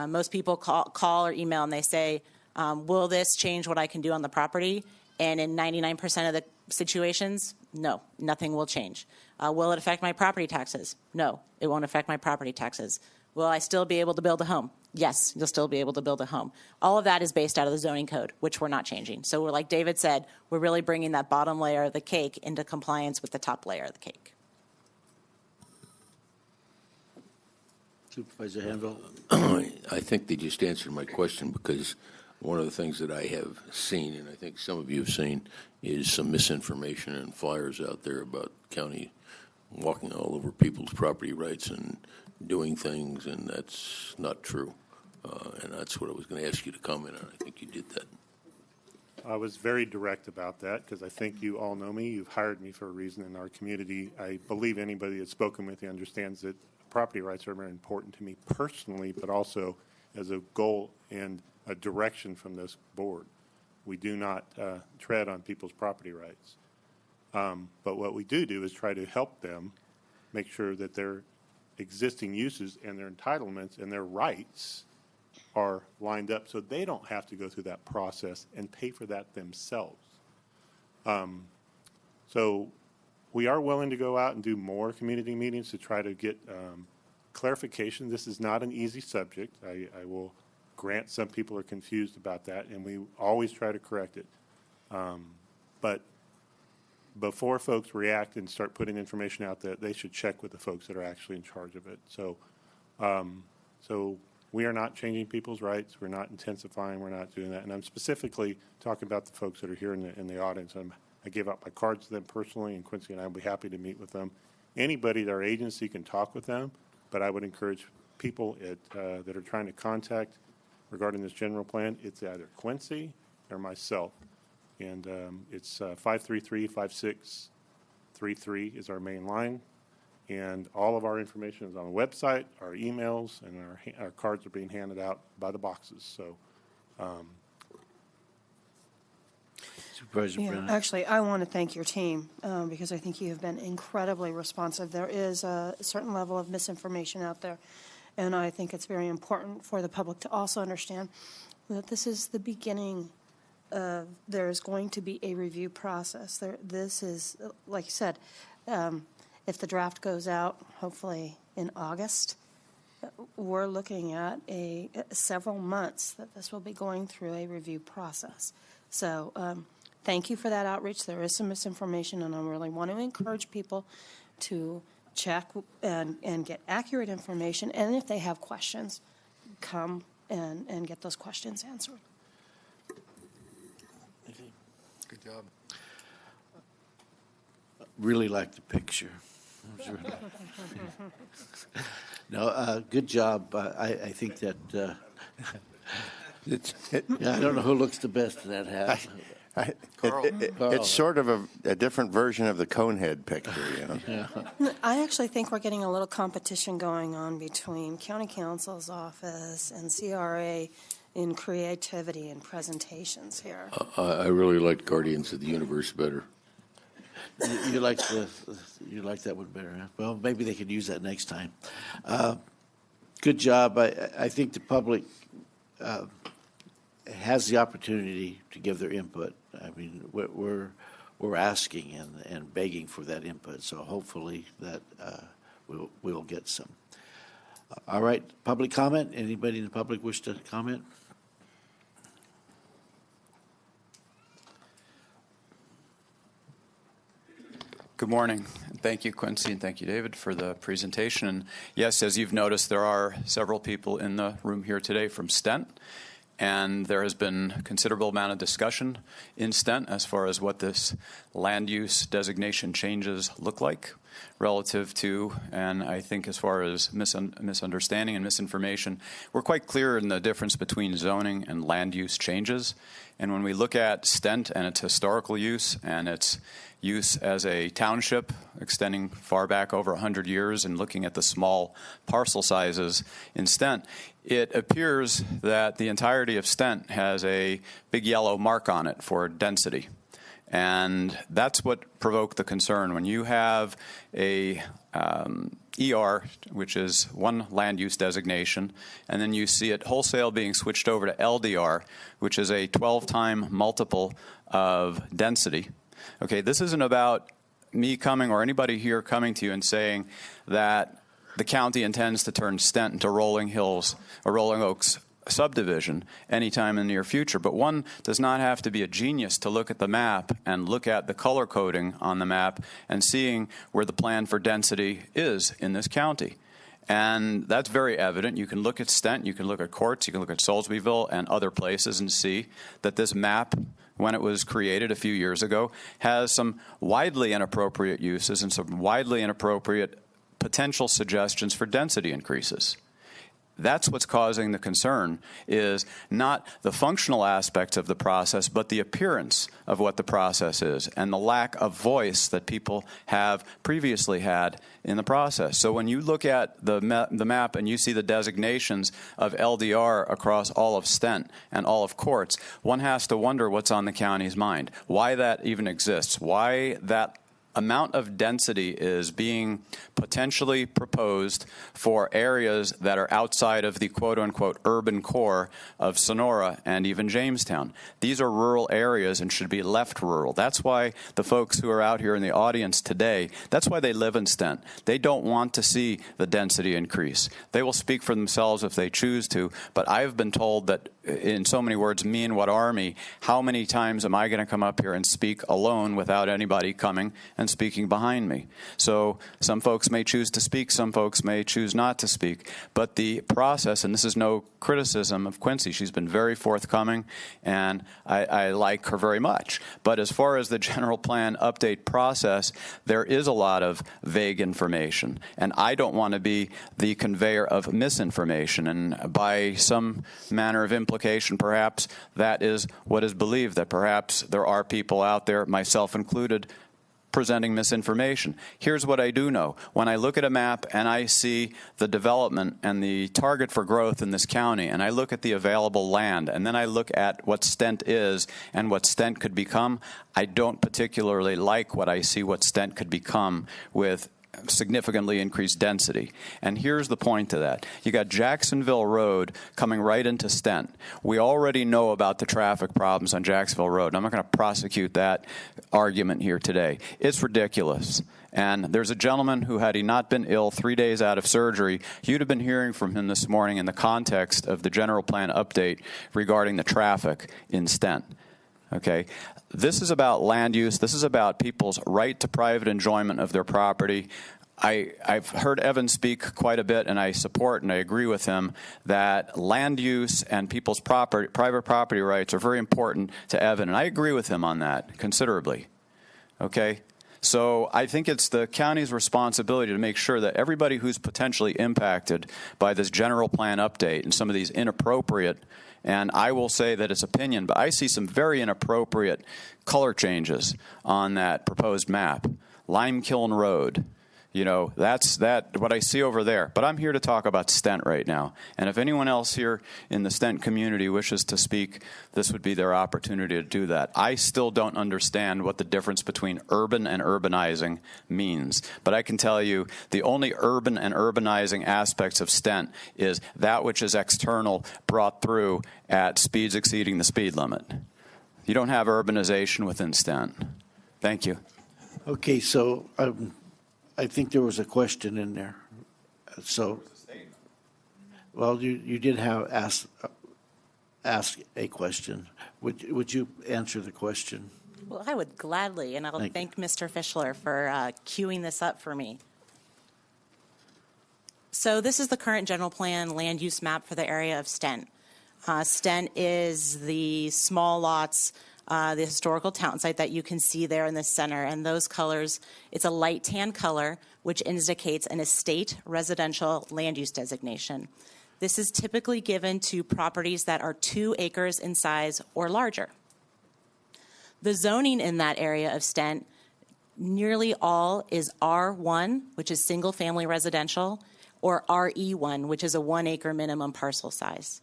Most people call or email and they say, will this change what I can do on the property? And in 99% of the situations, no, nothing will change. Will it affect my property taxes? No, it won't affect my property taxes. Will I still be able to build a home? Yes, you'll still be able to build a home. All of that is based out of the zoning code, which we're not changing. So we're, like David said, we're really bringing that bottom layer of the cake into compliance with the top layer of the cake. Supervisor Hanville. I think they just answered my question, because one of the things that I have seen, and I think some of you have seen, is some misinformation and flyers out there about county walking all over people's property rights and doing things, and that's not true. And that's what I was going to ask you to comment on. I think you did that. I was very direct about that because I think you all know me. You've hired me for a reason in our community. I believe anybody that's spoken with you understands that property rights are very important to me personally, but also as a goal and a direction from this board. We do not tread on people's property rights. But what we do is try to help them make sure that their existing uses and their entitlements and their rights are lined up so they don't have to go through that process and pay for that themselves. So we are willing to go out and do more community meetings to try to get clarification. This is not an easy subject. I will grant some people are confused about that, and we always try to correct it. But before folks react and start putting information out there, they should check with the folks that are actually in charge of it. So, so we are not changing people's rights. We're not intensifying. We're not doing that. And I'm specifically talking about the folks that are here in the audience. I gave out my cards to them personally, and Quincy and I will be happy to meet with them. Anybody at our agency can talk with them, but I would encourage people that are trying to contact regarding this general plan. It's either Quincy or myself. And it's 533-5633 is our main line. And all of our information is on the website, our emails, and our cards are being handed out by the boxes. So Supervisor Brennan. Actually, I want to thank your team because I think you have been incredibly responsive. There is a certain level of misinformation out there, and I think it's very important for the public to also understand that this is the beginning of, there's going to be a review process. This is, like you said, if the draft goes out, hopefully in August, we're looking at several months that this will be going through a review process. So thank you for that outreach. There is some misinformation, and I really want to encourage people to check and get accurate information. And if they have questions, come and get those questions answered. Good job. Really like the picture. No, good job. I think that I don't know who looks the best in that hat. Carl. It's sort of a different version of the Conehead picture, you know. Yeah. I actually think we're getting a little competition going on between County Council's office and CRA in creativity and presentations here. I really liked Guardians of the Universe better. You like that one better, huh? Well, maybe they could use that next time. Good job. I think the public has the opportunity to give their input. I mean, we're asking and begging for that input. So hopefully that we'll get some. All right, public comment. Anybody in the public wish to comment? Good morning. Thank you, Quincy, and thank you, David, for the presentation. And yes, as you've noticed, there are several people in the room here today from Stent, and there has been a considerable amount of discussion in Stent as far as what this land use designation changes look like relative to, and I think as far as misunderstanding and misinformation, we're quite clear in the difference between zoning and land use changes. And when we look at Stent and its historical use and its use as a township extending far back over 100 years and looking at the small parcel sizes in Stent, it appears that the entirety of Stent has a big yellow mark on it for density. And that's what provoked the concern. When you have a ER, which is one land use designation, and then you see it wholesale being switched over to LDR, which is a 12-time multiple of density. Okay, this isn't about me coming or anybody here coming to you and saying that the county intends to turn Stent into Rolling Hills or Rolling Oaks subdivision anytime in the near future. But one does not have to be a genius to look at the map and look at the color coding on the map and seeing where the plan for density is in this county. And that's very evident. You can look at Stent, you can look at Courts, you can look at Soulsbyville and other places and see that this map, when it was created a few years ago, has some widely inappropriate uses and some widely inappropriate potential suggestions for density increases. That's what's causing the concern, is not the functional aspects of the process, but the appearance of what the process is and the lack of voice that people have previously had in the process. So when you look at the map and you see the designations of LDR across all of Stent and all of Courts, one has to wonder what's on the county's mind, why that even exists, why that amount of density is being potentially proposed for areas that are outside of the quote-unquote urban core of Sonora and even Jamestown. These are rural areas and should be left rural. That's why the folks who are out here in the audience today, that's why they live in Stent. They don't want to see the density increase. They will speak for themselves if they choose to, but I've been told that, in so many words, me and what army, how many times am I going to come up here and speak alone without anybody coming and speaking behind me? So some folks may choose to speak, some folks may choose not to speak. But the process, and this is no criticism of Quincy, she's been very forthcoming, and I like her very much. But as far as the general plan update process, there is a lot of vague information, and I don't want to be the conveyor of misinformation. And by some manner of implication, perhaps that is what is believed, that perhaps there are people out there, myself included, presenting misinformation. Here's what I do know. When I look at a map and I see the development and the target for growth in this county, and I look at the available land, and then I look at what Stent is and what Stent could become, I don't particularly like what I see what Stent could become with significantly increased density. And here's the point to that. You got Jacksonville Road coming right into Stent. We already know about the traffic problems on Jacksonville Road, and I'm not going to prosecute that argument here today. It's ridiculous. And there's a gentleman who, had he not been ill 3 days out of surgery, you'd have been hearing from him this morning in the context of the general plan update regarding the traffic in Stent. Okay, this is about land use. This is about people's right to private enjoyment of their property. I've heard Evan speak quite a bit, and I support and I agree with him that land use and people's private property rights are very important to Evan, and I agree with him on that considerably. Okay? So I think it's the county's responsibility to make sure that everybody who's potentially impacted by this general plan update and some of these inappropriate, and I will say that it's opinion, but I see some very inappropriate color changes on that proposed map. Lime Kiln Road, you know, that's what I see over there. But I'm here to talk about Stent right now. And if anyone else here in the Stent community wishes to speak, this would be their opportunity to do that. I still don't understand what the difference between urban and urbanizing means. But I can tell you the only urban and urbanizing aspects of Stent is that which is external brought through at speeds exceeding the speed limit. You don't have urbanization within Stent. Thank you. Okay, so I think there was a question in there. So, well, you did ask a question. Would you answer the question? Well, I would gladly, and I'll thank Mr. Fischler for queuing this up for me. So this is the current general plan land use map for the area of Stent. Stent is the small lots, the historical town site that you can see there in the center. And those colors, it's a light tan color, which indicates an estate residential land use designation. This is typically given to properties that are 2 acres in size or larger. The zoning in that area of Stent, nearly all is R1, which is single family residential, or RE1, which is a 1 acre minimum parcel size.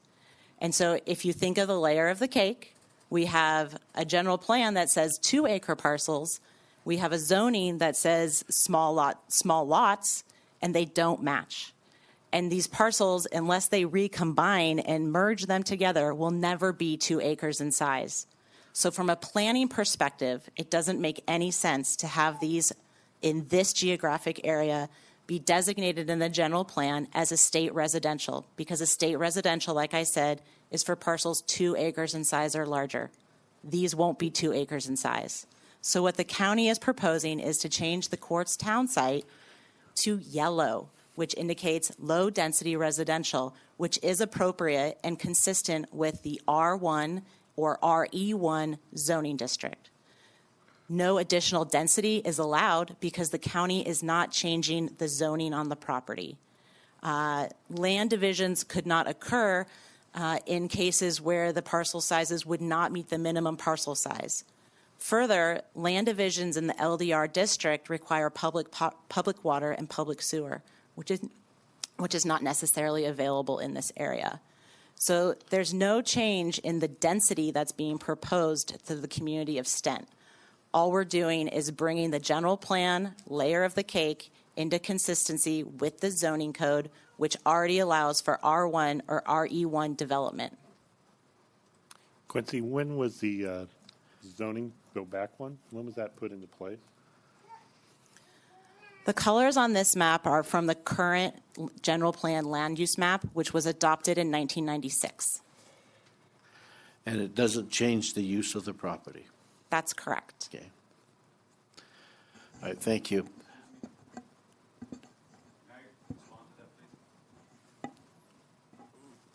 And so if you think of the layer of the cake, we have a general plan that says 2 acre parcels. We have a zoning that says small lots, and they don't match. And these parcels, unless they recombine and merge them together, will never be 2 acres in size. So from a planning perspective, it doesn't make any sense to have these in this geographic area be designated in the general plan as estate residential, because estate residential, like I said, is for parcels 2 acres in size or larger. These won't be 2 acres in size. So what the county is proposing is to change the Quartz Town site to yellow, which indicates low density residential, which is appropriate and consistent with the R1 or RE1 zoning district. No additional density is allowed because the county is not changing the zoning on the property. Land divisions could not occur in cases where the parcel sizes would not meet the minimum parcel size. Further, land divisions in the LDR district require public water and public sewer, which is not necessarily available in this area. So there's no change in the density that's being proposed to the community of Stent. All we're doing is bringing the general plan layer of the cake into consistency with the zoning code, which already allows for R1 or RE1 development. Quincy, when was the zoning go back one? When was that put into place? The colors on this map are from the current general plan land use map, which was adopted in 1996. And it doesn't change the use of the property. That's correct. Okay. All right, thank you.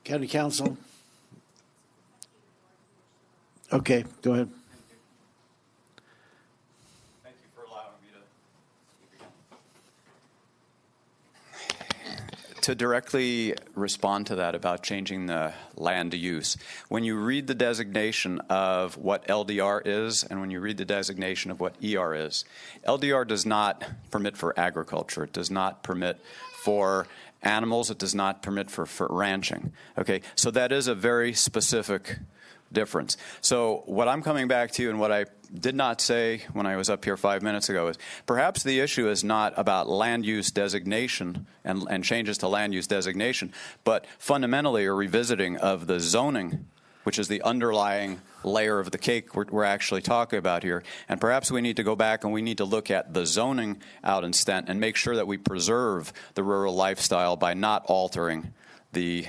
County Council? Okay, go ahead. Thank you for allowing me to speak again. To directly respond to that about changing the land use, when you read the designation of what LDR is and when you read the designation of what ER is, LDR does not permit for agriculture. It does not permit for animals. It does not permit for ranching. Okay, so that is a very specific difference. So what I'm coming back to, and what I did not say when I was up here 5 minutes ago, is perhaps the issue is not about land use designation and changes to land use designation, but fundamentally a revisiting of the zoning, which is the underlying layer of the cake we're actually talking about here. And perhaps we need to go back and we need to look at the zoning out in Stent and make sure that we preserve the rural lifestyle by not altering the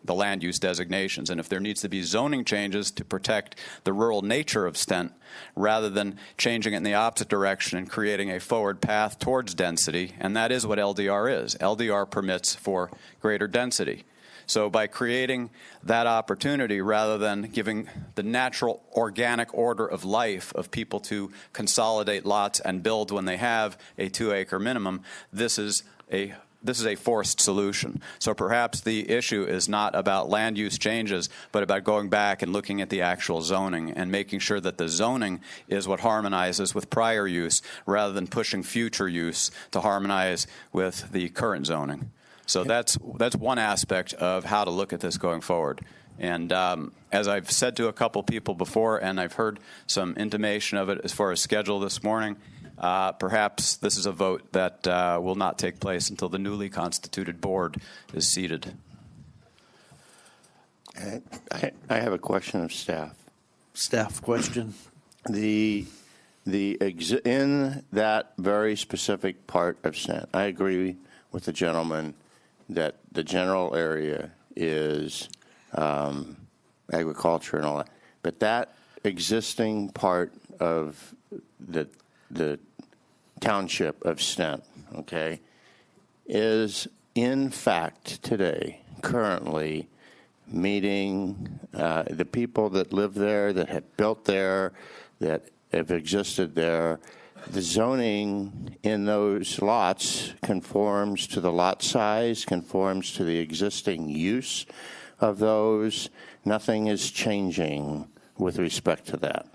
land use designations. And if there needs to be zoning changes to protect the rural nature of Stent, rather than changing it in the opposite direction and creating a forward path towards density, and that is what LDR is. LDR permits for greater density. So by creating that opportunity, rather than giving the natural organic order of life of people to consolidate lots and build when they have a 2-acre minimum, this is a forced solution. So perhaps the issue is not about land use changes, but about going back and looking at the actual zoning and making sure that the zoning is what harmonizes with prior use rather than pushing future use to harmonize with the current zoning. So that's one aspect of how to look at this going forward. And as I've said to a couple people before, and I've heard some intimation of it as far as schedule this morning, perhaps this is a vote that will not take place until the newly constituted board is seated. I have a question of staff. Staff question? In that very specific part of Stent, I agree with the gentleman that the general area is agriculture and all that, but that existing part of the township of Stent, okay, is in fact today currently meeting the people that live there, that have built there, that have existed there. The zoning in those lots conforms to the lot size, conforms to the existing use of those. Nothing is changing with respect to that.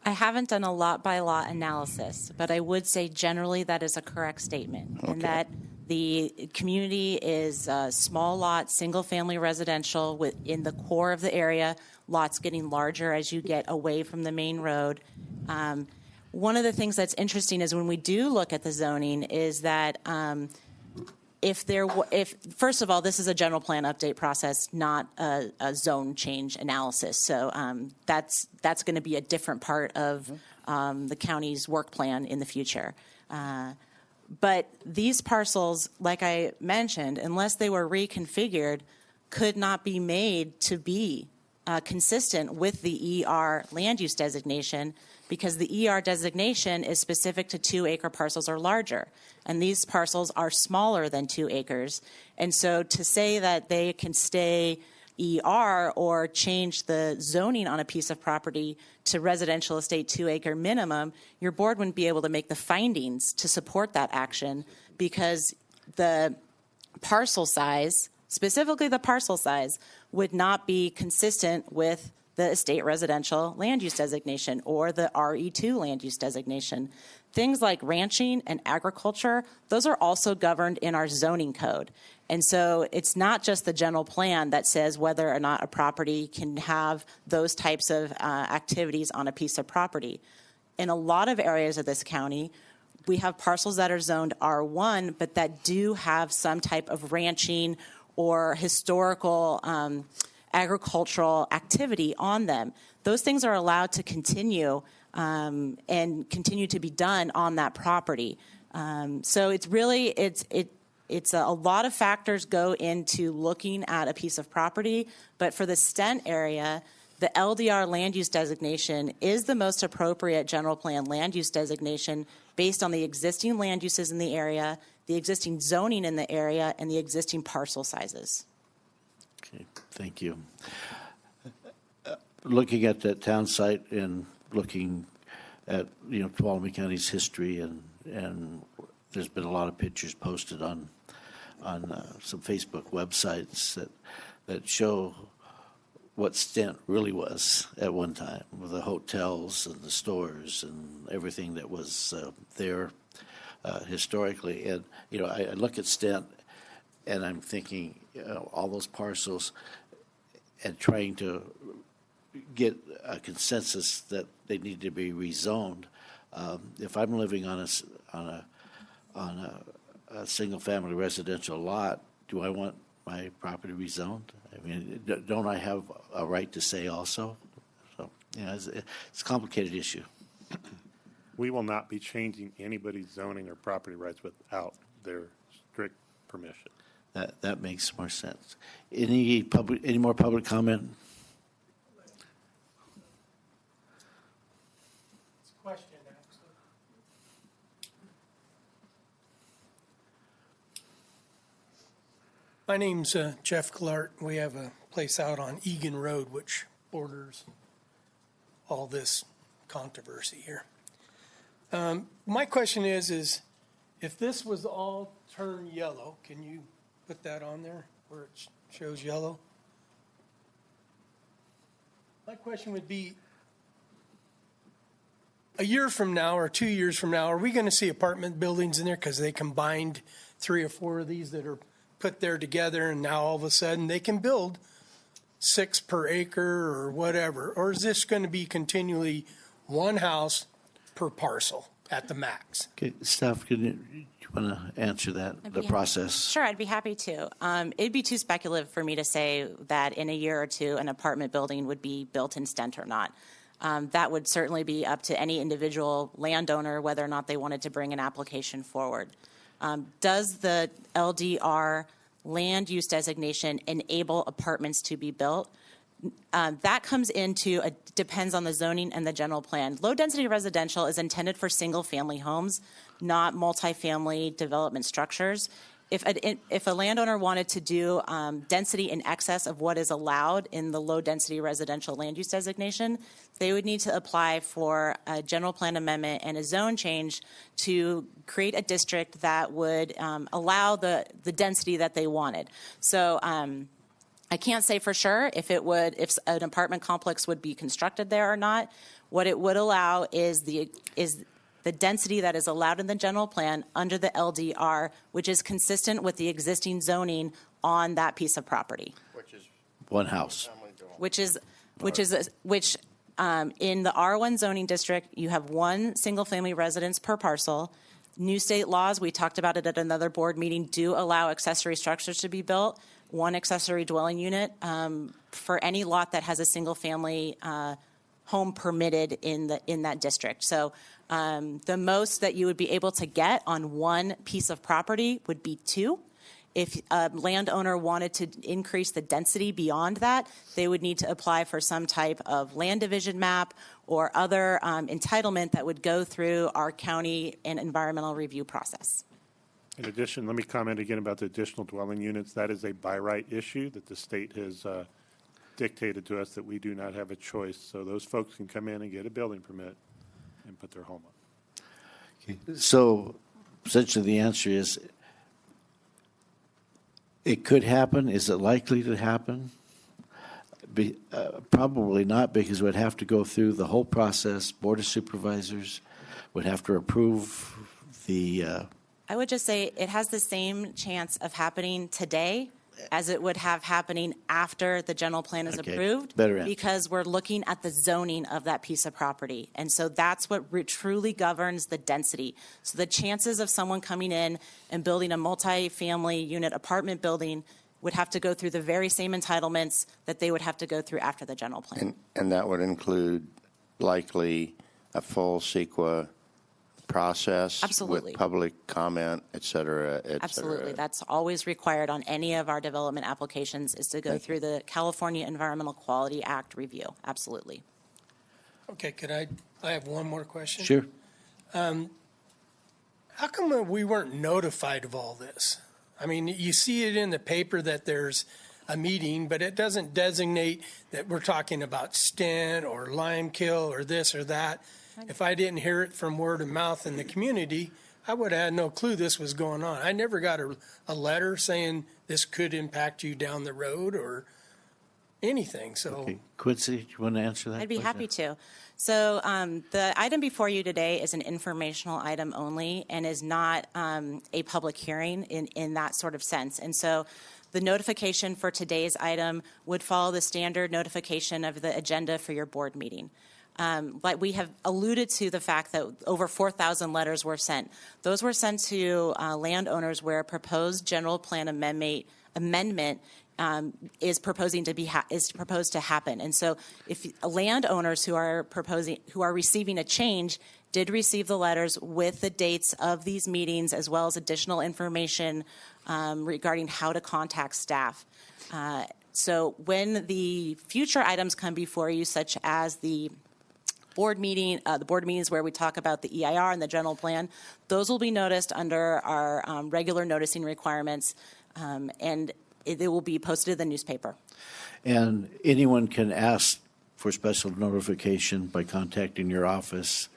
I haven't done a lot-by-lot analysis, but I would say generally that is a correct statement, and that the community is small lot, single-family residential within the core of the area, lots getting larger as you get away from the main road. One of the things that's interesting is when we do look at the zoning is that if first of all, this is a general plan update process, not a zone change analysis. So that's going to be a different part of the county's work plan in the future. But these parcels, like I mentioned, unless they were reconfigured, could not be made to be consistent with the ER land use designation, because the ER designation is specific to 2-acre parcels or larger. And these parcels are smaller than 2 acres. And so to say that they can stay ER or change the zoning on a piece of property to residential estate 2-acre minimum, your board wouldn't be able to make the findings to support that action, because the parcel size, specifically the parcel size, would not be consistent with the estate residential land use designation or the RE2 land use designation. Things like ranching and agriculture, those are also governed in our zoning code. And so it's not just the general plan that says whether or not a property can have those types of activities on a piece of property. In a lot of areas of this county, we have parcels that are zoned R1, but that do have some type of ranching or historical agricultural activity on them. Those things are allowed to continue and continue to be done on that property. So it's really, it's a lot of factors go into looking at a piece of property, but for the Stent area, the LDR land use designation is the most appropriate general plan land use designation based on the existing land uses in the area, the existing zoning in the area, and the existing parcel sizes. Okay, thank you. Looking at that town site and looking at, Tuolumne County's history, and there's been a lot of pictures posted on some Facebook websites that show what Stent really was at one time, with the hotels and the stores and everything that was there historically. And I look at Stent, and I'm thinking, all those parcels, and trying to get a consensus that they need to be rezoned. If I'm living on a single-family residential lot, do I want my property rezoned? I mean, don't I have a right to say also? So, it's a complicated issue. We will not be changing anybody's zoning or property rights without their strict permission. That makes more sense. Any more public comment? Question, actually. My name's Jeff Glart. We have a place out on Egan Road, which borders all this controversy here. My question is if this was all turned yellow, can you put that on there where it shows yellow? My question would be, a year from now or 2 years from now, are we going to see apartment buildings in there because they combined 3 or 4 of these that are put there together, and now all of a sudden they can build 6 per acre or whatever? Or is this going to be continually one house per parcel at the max? Okay, Steph, do you want to answer that, the process? Sure, I'd be happy to. It'd be too speculative for me to say that in a year or two an apartment building would be built in Stent or not. That would certainly be up to any individual landowner whether or not they wanted to bring an application forward. Does the LDR land use designation enable apartments to be built? That comes into, depends on the zoning and the general plan. Low density residential is intended for single family homes, not multifamily development structures. If a landowner wanted to do density in excess of what is allowed in the low density residential land use designation, they would need to apply for a general plan amendment and a zone change to create a district that would allow the density that they wanted. So I can't say for sure if an apartment complex would be constructed there or not. What it would allow is the density that is allowed in the general plan under the LDR, which is consistent with the existing zoning on that piece of property. Which is one house. Which in the R1 zoning district, you have one single family residence per parcel. New state laws, we talked about it at another board meeting, do allow accessory structures to be built, one accessory dwelling unit for any lot that has a single family home permitted in that district. So the most that you would be able to get on one piece of property would be 2. If a landowner wanted to increase the density beyond that, they would need to apply for some type of land division map or other entitlement that would go through our county and environmental review process. In addition, let me comment again about the additional dwelling units. That is a by right issue that the state has dictated to us that we do not have a choice. So those folks can come in and get a building permit and put their home up. Okay. So essentially the answer is it could happen. Is it likely to happen? Probably not, because it would have to go through the whole process. Board of Supervisors would have to approve the... I would just say it has the same chance of happening today as it would have happening after the general plan is approved, better answer. Because we're looking at the zoning of that piece of property. And so that's what truly governs the density. So the chances of someone coming in and building a multi-family unit apartment building would have to go through the very same entitlements that they would have to go through after the general plan. And that would include likely a full CEQA process. Absolutely. With public comment, et cetera, et cetera. Absolutely. That's always required on any of our development applications, is to go through the California Environmental Quality Act review. Absolutely. Okay, I have one more question? Sure. How come we weren't notified of all this? I mean, you see it in the paper that there's a meeting, but it doesn't designate that we're talking about Stent or Limekiln or this or that. If I didn't hear it from word of mouth in the community, I would have had no clue this was going on. I never got a letter saying this could impact you down the road or anything. So Okay. Quincy, do you want to answer that? I'd be question? happy to. So the item before you today is an informational item only and is not a public hearing in that sort of sense. And so the notification for today's item would follow the standard notification of the agenda for your board meeting. But we have alluded to the fact that over 4,000 letters were sent. Those were sent to landowners where a proposed general plan amendment is proposed to happen. And so if landowners who are receiving a change did receive the letters with the dates of these meetings as well as additional information regarding how to contact staff. So when the future items come before you, such as the board meetings where we talk about the EIR and the general plan, those will be noticed under our regular noticing requirements, and it will be posted in the newspaper. And anyone can ask for special notification by contacting your office,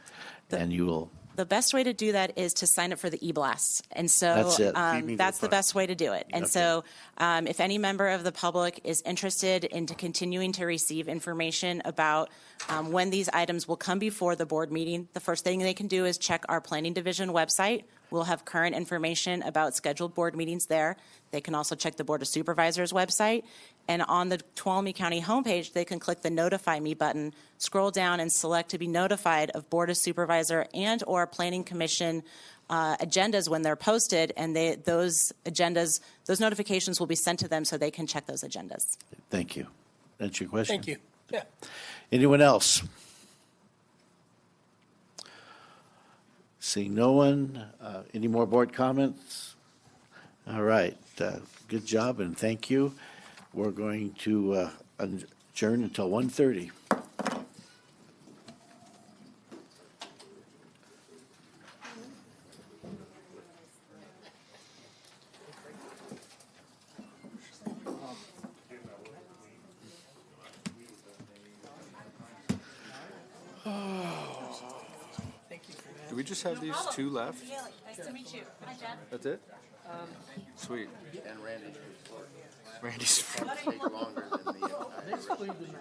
and you will. The best way to do that is to sign up for the e-blasts. And so That's it. that's the best way to do it. And so if any member of the public is interested in continuing to receive information about when these items will come before the board meeting, the first thing they can do is check our planning division website. We'll have current information about scheduled board meetings there. They can also check the Board of Supervisors website. And on the Tuolumne County homepage, they can click the Notify Me button, scroll down, and select to be notified of Board of Supervisor and or Planning Commission agendas when they're posted, and those notifications will be sent to them so they can check those agendas. Thank you. That's your question? thank you. Yeah. Anyone else? Seeing no one, any more board comments? All right, good job and thank you. We're going to adjourn until 1:30. Do we just have these two left? Nice to meet you. Hi, Jen. That's it? Sweet. And Randy's report. Randy's Take longer than the.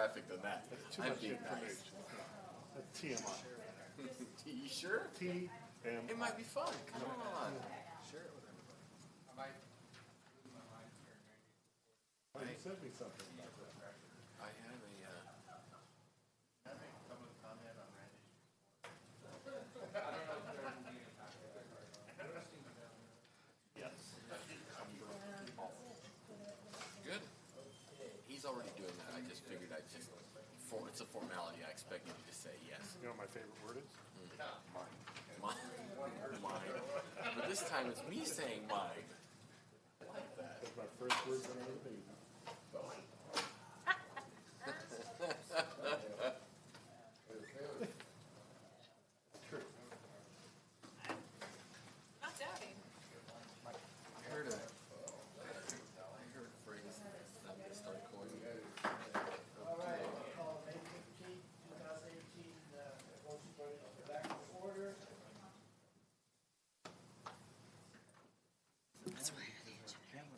graphic than that. I'm being nice. TMI. You sure? It might be fun. Come on. Sure. You sent me something about that. I have a public comment on Randy's Yes. Good. He's already doing that. I just figured it's a formality. I expect you to just say yes. You know what my favorite word is? Mine. But this time it's me saying mine. I like that. That's my first word when I was a baby.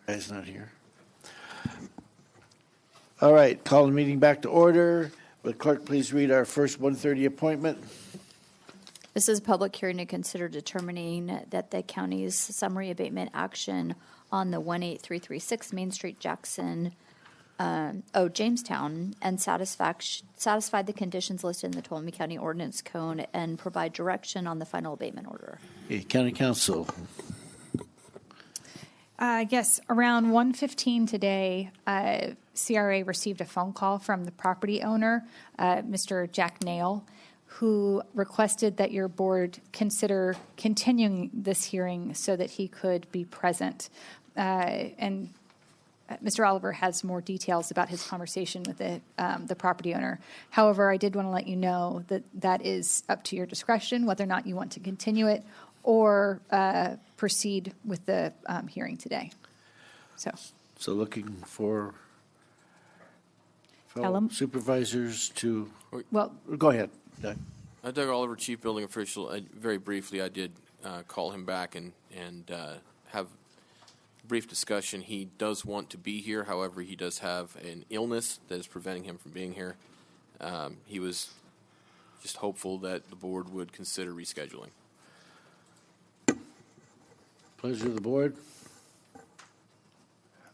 Guy's not here. All right, call the meeting back to order. Will the clerk please read our first 1:30 appointment? This is a public hearing to consider determining that the county's summary abatement action on the 18336 Main Street, Jamestown, and satisfied the conditions listed in the Tuolumne County Ordinance Code and provide direction on the final abatement order. Okay, County Council. Yes, around 1:15 today, CRA received a phone call from the property owner, Mr. Jack Nail, who requested that your board consider continuing this hearing so that he could be present. And Mr. Oliver has more details about his conversation with the property owner. However, I did want to let you know that that is up to your discretion, whether or not you want to continue it or proceed with the hearing today. So looking for fellow Ellen? supervisors to, Well, go ahead, Doug. Doug Oliver, Chief Building Official. Very briefly, I did call him back and have a brief discussion. He does want to be here. However, he does have an illness that is preventing him from being here. He was just hopeful that the board would consider rescheduling. Pleasure of the board.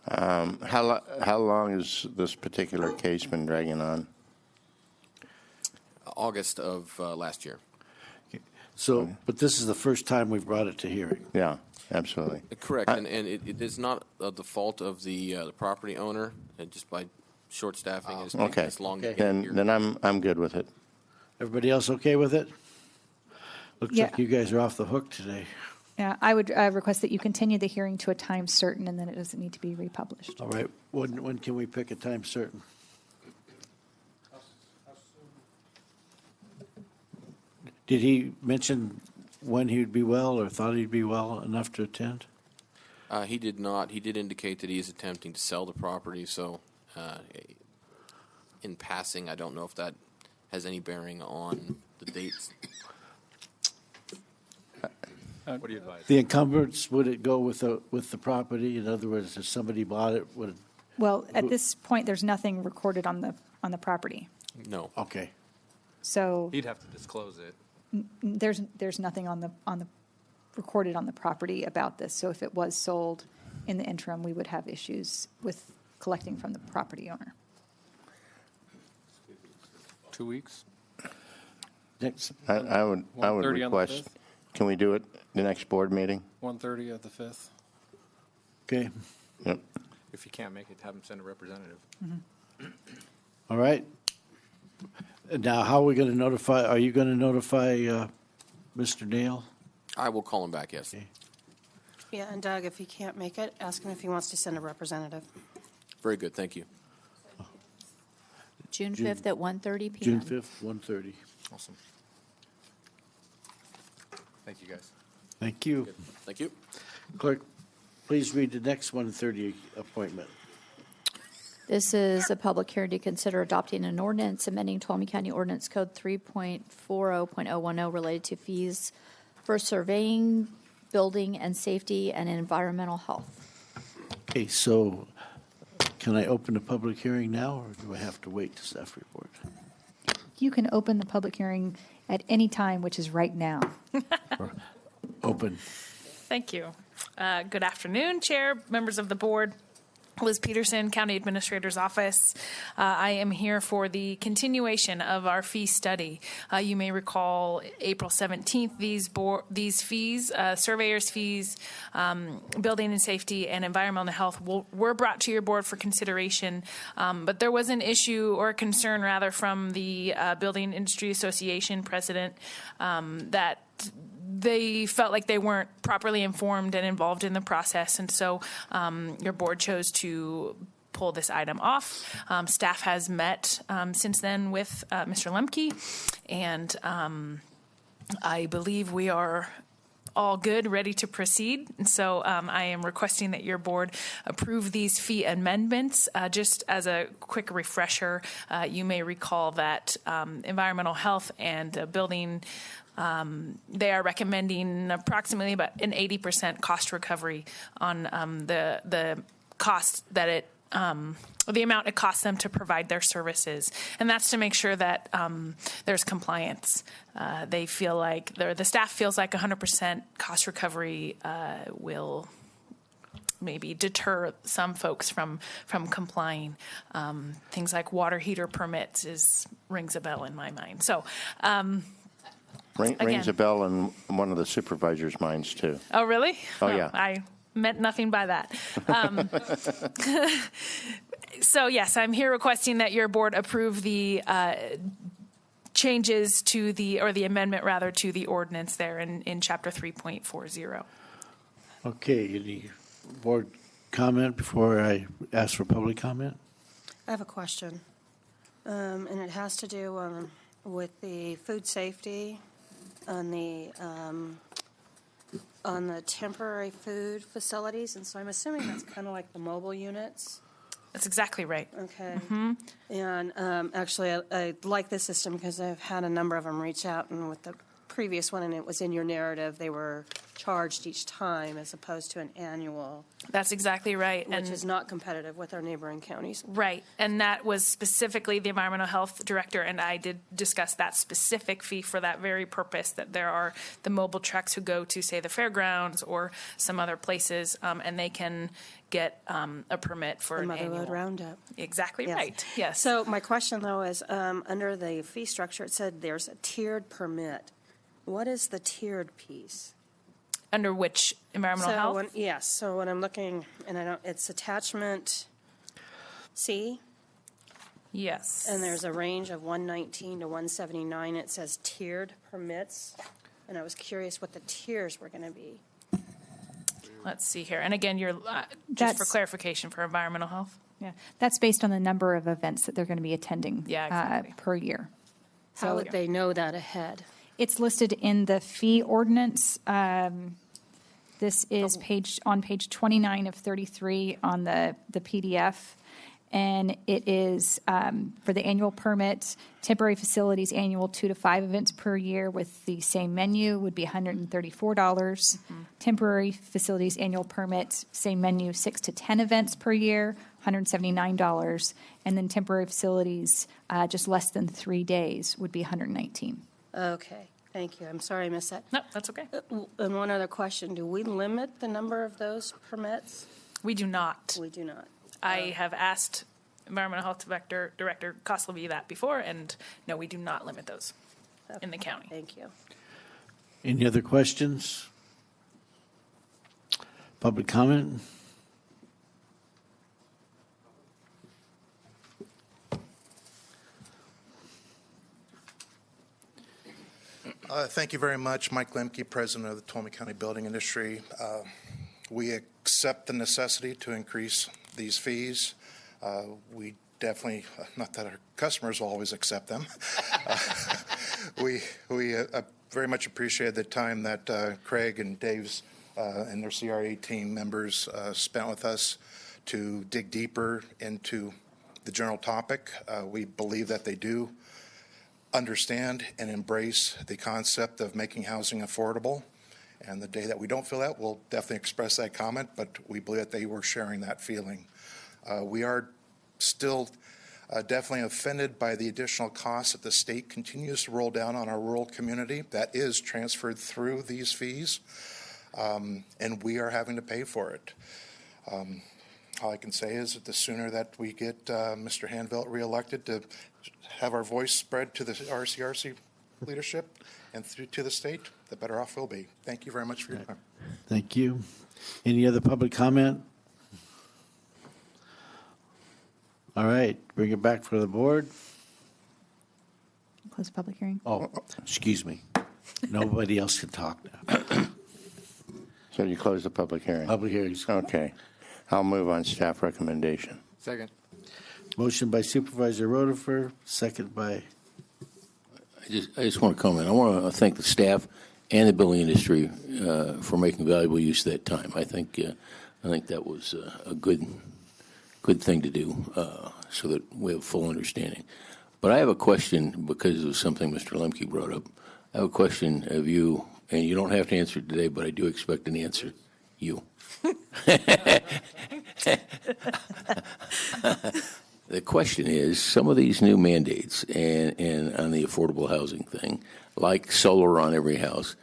How long has this particular case been dragging on? August of last year. So, but this is the first time we've brought it to hearing. Yeah, absolutely. Correct, and it is not the fault of the property owner, and just by short staffing, it's taking Okay. this long to get here. Then I'm good with it. Everybody else okay with it? Looks Yeah. like you guys are off the hook today. yeah, I would request that you continue the hearing to a time certain and then it doesn't need to be republished. All right, when can we pick a time certain? Did he mention when he'd be well or thought he'd be well enough to attend? He did not. He did indicate that he is attempting to sell the property, so in passing, I don't know if that has any bearing on the dates. What do you advise? The encumbrance, would it go with the property? In other words, if somebody bought it, would it? Well, at this point, there's nothing recorded on the property. No. Okay. So He'd have to disclose it. there's nothing on the recorded on the property about this. So if it was sold in the interim, we would have issues with collecting from the property owner. 2 weeks? Next. I would 1:30 on the request, 5th? can we do it the next board meeting? 1:30 of the 5th. Okay. Yep. If you can't make it, have them send a representative. All right. Now, how are we going to notify, are you going to notify Mr. Dale? I will call him back, yes. Okay. Yeah, and Doug, if he can't make it, ask him if he wants to send a representative. Very good, thank you. June 5th at 1:30 p.m. June 5th, 1:30. Awesome. Thank you, guys. Thank you. Good. Thank you. Clerk, please read the next 1:30 appointment. This is a public hearing to consider adopting an ordinance amending Tuolumne County Ordinance Code 3.40.010 related to fees for surveying, building and safety, and environmental health. Okay, so Can I open the public hearing now, or do I have to wait to staff report? You can open the public hearing at any time, which is right now. Open. Thank you. Good afternoon, Chair, members of the board. Liz Peterson, County Administrator's Office. I am here for the continuation of our fee study. You may recall April 17th, these fees, surveyor's fees, building and safety, and environmental health were brought to your board for consideration. But there was an issue or a concern, rather, from the Building Industry Association president that they felt like they weren't properly informed and involved in the process, and so your board chose to pull this item off. Staff has met since then with Mr. Lemke, and I believe we are all good, ready to proceed. And so I am requesting that your board approve these fee amendments. Just as a quick refresher, you may recall that environmental health and building, they are recommending approximately about an 80% cost recovery on the cost that it, the amount it costs them to provide their services. And that's to make sure that there's compliance. They feel like, the staff feels like 100% cost recovery will maybe deter some folks from complying. Things like water heater permits rings a bell in my mind. So, Rings a bell in one of the supervisors' minds, too. Oh, really? Oh, yeah. I meant nothing by that. So, yes, I'm here requesting that your board approve the changes to the amendment, rather, to the ordinance there in Chapter 3.40. Okay, any board comment before I ask for public comment? I have a question, and it has to do with the food safety on the temporary food facilities, and so I'm assuming that's kind of like the mobile units. That's exactly right. Okay. And actually, I like this system because I've had a number of them reach out, and with the previous one, and it was in your narrative, they were charged each time as opposed to an annual. That's exactly right. Which is not competitive with our neighboring counties. Right. And that was specifically the environmental health director, and I did discuss that specific fee for that very purpose, that there are the mobile trucks who go to, say, the fairgrounds or some other places, and they can get a permit for an annual. Mother Road Roundup. Exactly right. Yes. So my question, though, is under the fee structure, it said there's a tiered permit. What is the tiered piece? Under which environmental health? Yes. So when I'm looking, and it's attachment C. Yes. And there's a range of 119 to 179. It says tiered permits, and I was curious what the tiers were going to be. Let's see here. And again, you're just for clarification for environmental health. Yeah, that's based on the number of events that they're going to be attending per year. How would they know that ahead? It's listed in the fee ordinance. This is on page 29 of 33 on the PDF. And it is for the annual permit, temporary facilities annual 2 to 5 events per year with the same menu would be $134. Temporary facilities annual permit, same menu, 6 to 10 events per year, $179. And then temporary facilities just less than 3 days would be $119. Okay, thank you. I'm sorry I missed that. No, that's okay. And one other question. Do we limit the number of those permits? We do not. We do not. I have asked Environmental Health Director Koslevy that before, and no, we do not limit those in the county. Thank you. Any other questions? Public comment? Thank you very much. Mike Lemke, President of the Ptolemy County Building Industry. We accept the necessity to increase these fees. We definitely, not that our customers will always accept them. We very much appreciate the time that Craig and Dave's and their CRA team members spent with us to dig deeper into the general topic. We believe that they do understand and embrace the concept of making housing affordable. And the day that we don't feel that, we'll definitely express that comment, but we believe that they were sharing that feeling. We are still definitely offended by the additional costs that the state continues to roll down on our rural community. That is transferred through these fees, and we are having to pay for it. All I can say is that the sooner that we get Mr. Hanvelt reelected to have our voice spread to the RCRC leadership and through to the state, the better off we'll be. Thank you very much for your time. Thank you. Any other public comment? All right, bring it back for the board. Close the public hearing. Oh, excuse me. Nobody else can talk now. So you close the public hearing? Public hearings. Okay. I'll move on staff recommendation. Second. Motion by Supervisor Rotifer, second by, I just want to comment. I want to thank the staff and the building industry for making valuable use of that time. I think that was a good thing to do so that we have full understanding. But I have a question because of something Mr. Lemke brought up. I have a question of you, and you don't have to answer it today, but I do expect an answer. You. The question is, some of these new mandates and on the affordable housing thing, like solar on every house,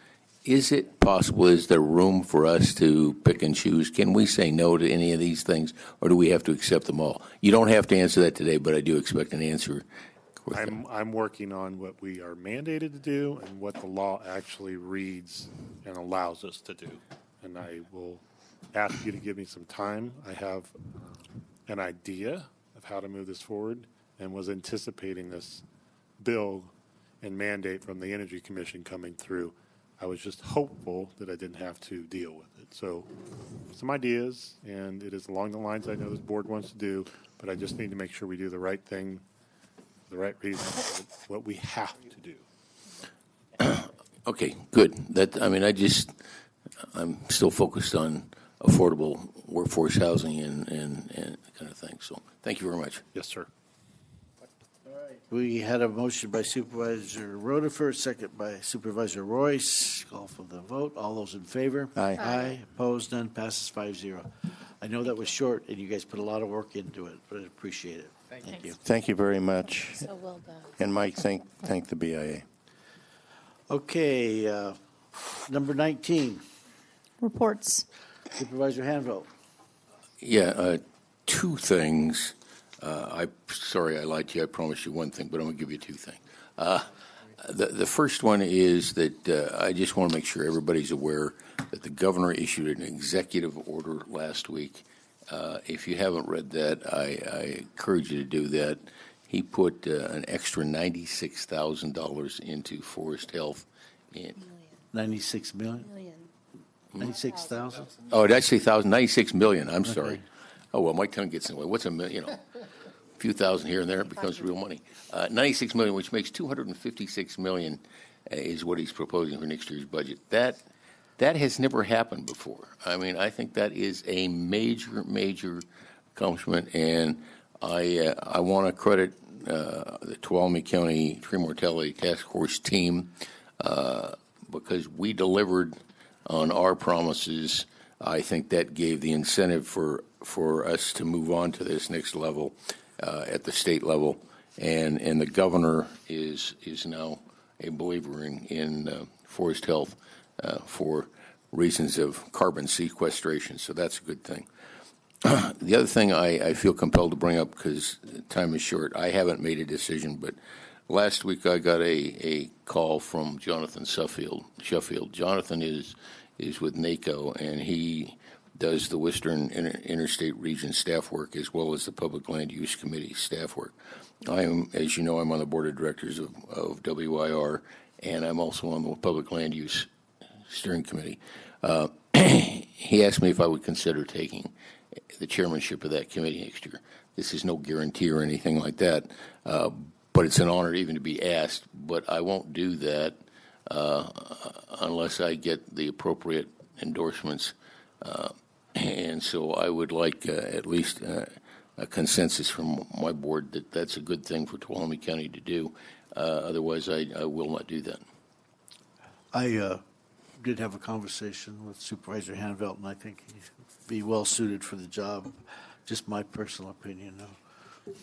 is it possible, is there room for us to pick and choose? Can we say no to any of these things, or do we have to accept them all? You don't have to answer that today, but I do expect an answer. I'm working on what we are mandated to do and what the law actually reads and allows us to do. And I will ask you to give me some time. I have an idea of how to move this forward and was anticipating this bill and mandate from the Energy Commission coming through. I was just hopeful that I didn't have to deal with it. So some ideas, and it is along the lines I know this board wants to do, but I just need to make sure we do the right thing, the right reason, what we have to do. Okay, good. I'm still focused on affordable workforce housing and kind of thing. So thank you very much. Yes, sir. we had a motion by Supervisor Rotifer, second by Supervisor Royce. Call for the vote. All those in favor? Aye. Aye. Opposed? None. Passes 5-0. I know that was short, and you guys put a lot of work into it, but I appreciate it. Thank you. Thank you very much. So well done. And Mike, thank the BIA. Okay, number 19, Reports. Supervisor Hanvelt. Yeah, two things. Sorry, I lied to you. I promised you one thing, but I'm going to give you two things. The first one is that I just want to make sure everybody's aware that the governor issued an executive order last week. If you haven't read that, I encourage you to do that. He put an extra $96,000 into Forest Health. 96 million? 96,000? Oh, did I say 96 million? I'm sorry. Oh, well, my tongue gets in the way. What's a million? A few thousand here and there, it becomes real money. 96 million, which makes 256 million, is what he's proposing for next year's budget. That has never happened before. I mean, I think that is a major accomplishment, and I want to credit the Tuolumne County Tree Mortality Task Force team because we delivered on our promises. I think that gave the incentive for us to move on to this next level at the state level, and the governor is now a believer in forest health for reasons of carbon sequestration. So that's a good thing. The other thing I feel compelled to bring up, because time is short, I haven't made a decision, but last week I got a call from Jonathan Sheffield. Jonathan is with NACO, and he does the Western Interstate Region staff work as well as the Public Land Use Committee staff work. As you know, I'm on the board of directors of WIR, and I'm also on the Public Land Use Steering Committee. He asked me if I would consider taking the chairmanship of that committee next year. This is no guarantee or anything like that, but it's an honor even to be asked. But I won't do that unless I get the appropriate endorsements. And so I would like at least a consensus from my board that that's a good thing for Tuolumne County to do. Otherwise, I will not do that. I did have a conversation with Supervisor Hanvelt, and I think he'd be well suited for the job. Just my personal opinion, though.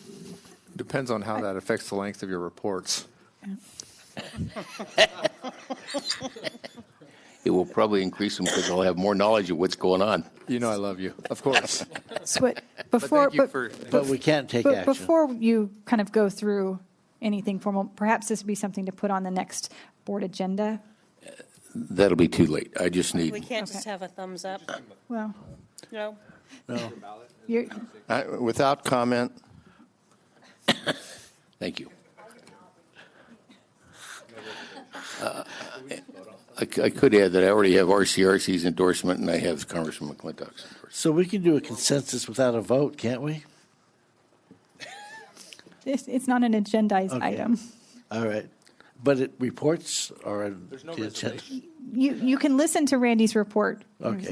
Depends on how that affects the length of your reports. It will probably increase them because they'll have more knowledge of what's going on. You know I love you, of course. But we can't take action. Before you kind of go through anything formal, perhaps this would be something to put on the next board agenda. That'll be too late. I just need. We can't just have a thumbs up. Well, No. No. Without comment. Thank you. I could add that I already have RCRC's endorsement and I have Congressman McClintock's endorsement. So we can do a consensus without a vote, can't we? it's not an agendized item. All right. But it reports are on the agenda. You can listen to Randy's report. Okay.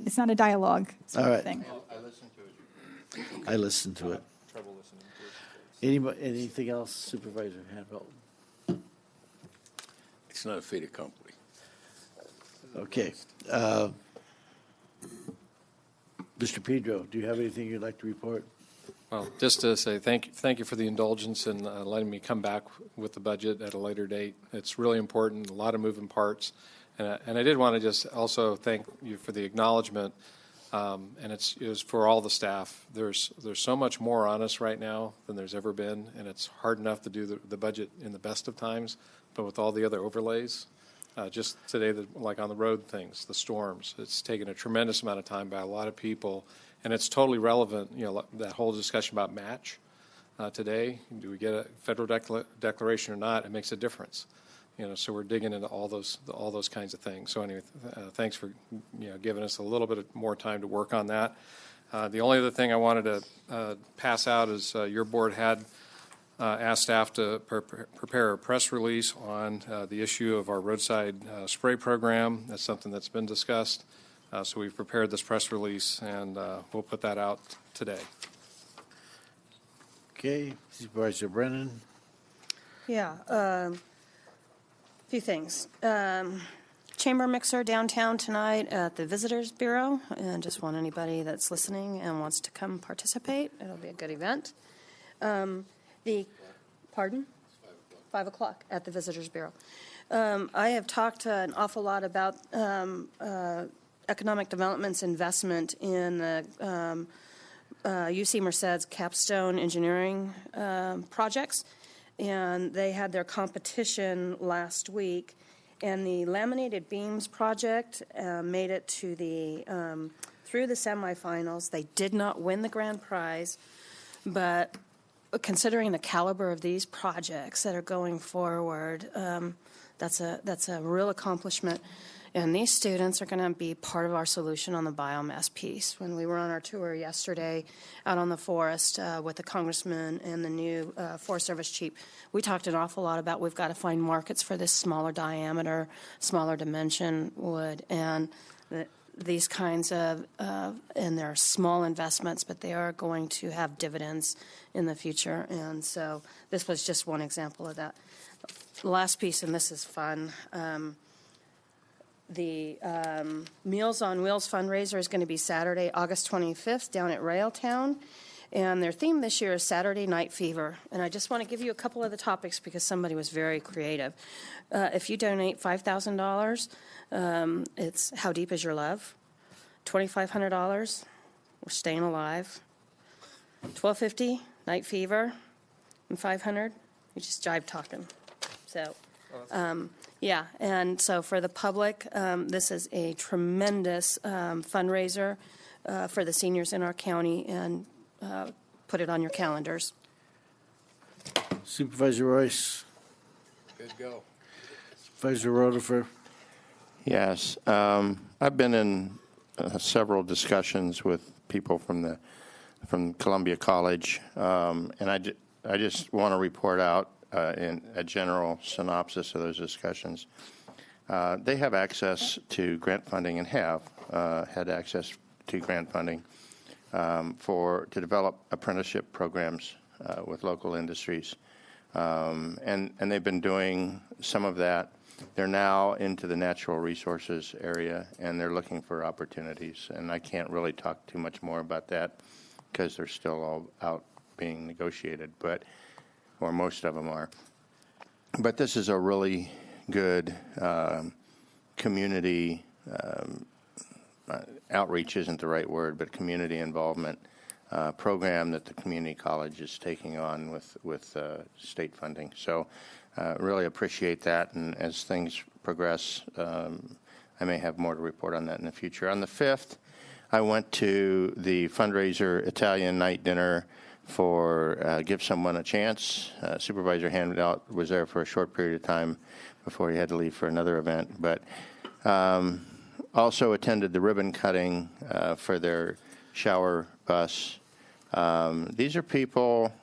It's not a dialogue sort All of right. thing. I listened to it. Anything else, Supervisor Handel? It's not a fait accompli. Okay. Mr. Pedro, do you have anything you'd like to report? Well, just to say thank you for the indulgence and letting me come back with the budget at a later date. It's really important, a lot of moving parts. And I did want to just also thank you for the acknowledgement, and it was for all the staff. There's so much more on us right now than there's ever been, and it's hard enough to do the budget in the best of times, but with all the other overlays, just today, like on the road things, the storms, it's taken a tremendous amount of time by a lot of people. And it's totally relevant, that whole discussion about match today. Do we get a federal declaration or not? It makes a difference. So we're digging into all those kinds of things. So anyway, thanks for giving us a little bit more time to work on that. The only other thing I wanted to pass out is your board had asked staff to prepare a press release on the issue of our roadside spray program. That's something that's been discussed. So we've prepared this press release, and we'll put that out today. Okay. Supervisor Brennan? Yeah, a few things. Chamber mixer downtown tonight at the Visitors Bureau, and just want anybody that's listening and wants to come participate. It'll be a good event. Pardon? 5 o'clock at the Visitors Bureau. I have talked an awful lot about economic development's investment in the UC Merced's capstone engineering projects, and they had their competition last week, and the laminated beams project made it to through the semifinals. They did not win the grand prize, but considering the caliber of these projects that are going forward, that's a real accomplishment. And these students are going to be part of our solution on the biomass piece. When we were on our tour yesterday out on the forest with the congressman and the new Forest Service chief, we talked an awful lot about we've got to find markets for this smaller diameter, smaller dimension wood. And these kinds of, and they're small investments, but they are going to have dividends in the future. And so this was just one example of that. The last piece, and this is fun, the Meals on Wheels fundraiser is going to be Saturday, August 25th down at Railtown. And their theme this year is Saturday Night Fever. And I just want to give you a couple of the topics because somebody was very creative. If you donate $5,000, it's How Deep Is Your Love? $2,500, We're Staying Alive. $1,250, Night Fever. And $500, you just jive talking. So, yeah, and so for the public, this is a tremendous fundraiser for the seniors in our county, and put it on your calendars. Supervisor Royce? Good go. Supervisor Rutherford? Yes. I've been in several discussions with people from Columbia College, and I just want to report out in a general synopsis of those discussions. They have access to grant funding and have had access to grant funding to develop apprenticeship programs with local industries. And they've been doing some of that. They're now into the natural resources area, and they're looking for opportunities. And I can't really talk too much more about that because they're still all out being negotiated, or most of them are. But this is a really good community outreach isn't the right word, but community involvement program that the community college is taking on with state funding. So really appreciate that, and as things progress, I may have more to report on that in the future. On the 5th, I went to the fundraiser Italian night dinner for Give Someone a Chance. Supervisor Handout was there for a short period of time before he had to leave for another event, but also attended the ribbon cutting for their shower bus. These are people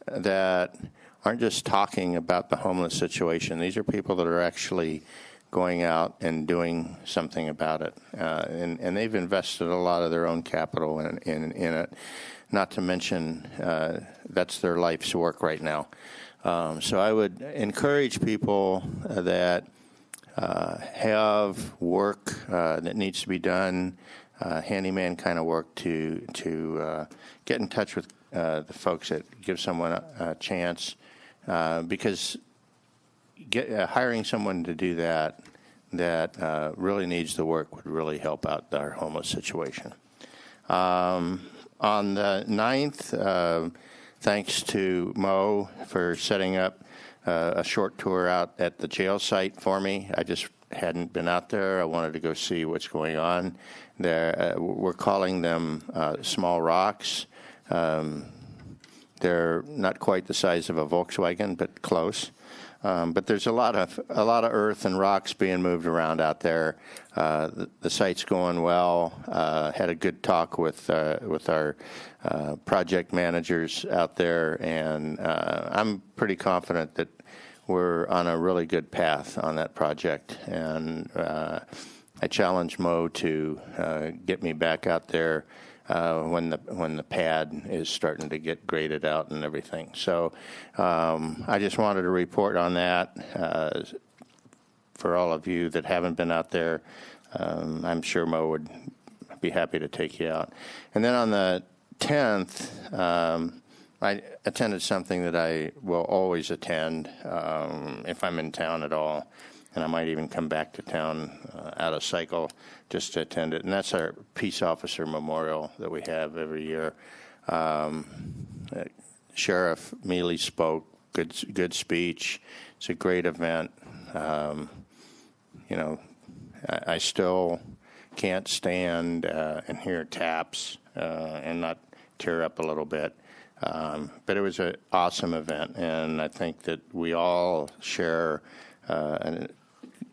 that aren't just talking about the homeless situation. These are people that are actually going out and doing something about it. And they've invested a lot of their own capital in it, not to mention that's their life's work right now. So I would encourage people that have work that needs to be done, handyman kind of work, to get in touch with the folks that Give Someone a Chance, because hiring someone to do that really needs the work would really help out our homeless situation. On the 9th, thanks to Mo for setting up a short tour out at the jail site for me. I just hadn't been out there. I wanted to go see what's going on there. We're calling them small rocks. They're not quite the size of a Volkswagen, but close. But there's a lot of earth and rocks being moved around out there. The site's going well. Had a good talk with our project managers out there, and I'm pretty confident that we're on a really good path on that project. And I challenge Mo to get me back out there when the pad is starting to get graded out and everything. So I just wanted to report on that for all of you that haven't been out there. I'm sure Mo would be happy to take you out. And then on the 10th, I attended something that I will always attend if I'm in town at all, and I might even come back to town out of cycle just to attend it, and that's our Peace Officer Memorial that we have every year. Sheriff Mealy spoke, good speech. It's a great event. I still can't stand and hear taps and not tear up a little bit. But it was an awesome event, and I think that we all share a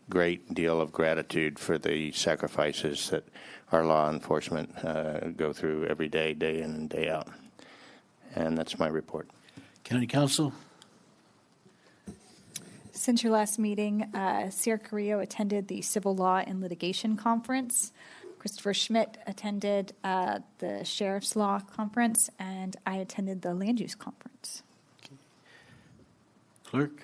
great deal of gratitude for the sacrifices that our law enforcement go through every day, day in and day out. And that's my report. County Council? Since your last meeting, Sierra Carrillo attended the Civil Law and Litigation Conference. Christopher Schmidt attended the Sheriff's Law Conference, and I attended the Land Use Conference. Clerk?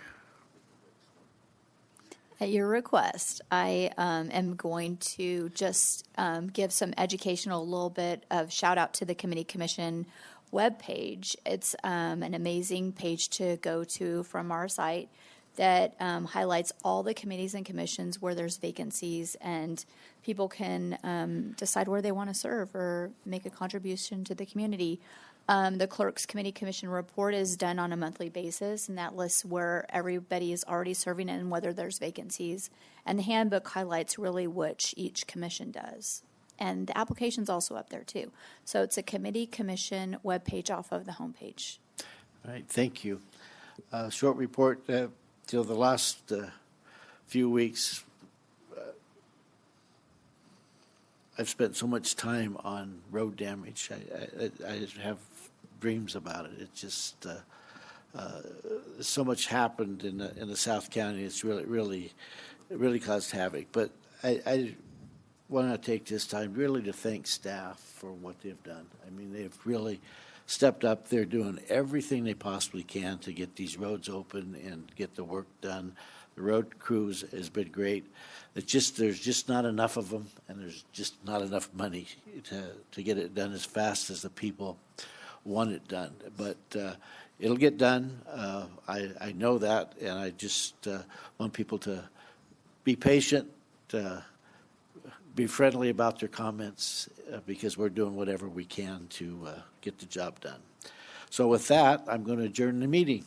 At your request, I am going to just give some educational, little bit of shout out to the Committee Commission webpage. It's an amazing page to go to from our site that highlights all the committees and commissions where there's vacancies, and people can decide where they want to serve or make a contribution to the community. The Clerk's Committee Commission report is done on a monthly basis, and that lists where everybody is already serving and whether there's vacancies. And the handbook highlights really which each commission does. And the application's also up there, too. So it's a committee commission webpage off of the homepage. All right, thank you. Short report. The last few weeks, I've spent so much time on road damage. I just have dreams about it. It's just so much happened in the South County. It's really caused havoc. But I want to take this time really to thank staff for what they've done. I mean, they've really stepped up. They're doing everything they possibly can to get these roads open and get the work done. The road crews has been great. There's just not enough of them, and there's just not enough money to get it done as fast as the people want it done. But it'll get done. I know that, and I just want people to be patient, be friendly about their comments, because we're doing whatever we can to get the job done. So with that, I'm going to adjourn the meeting.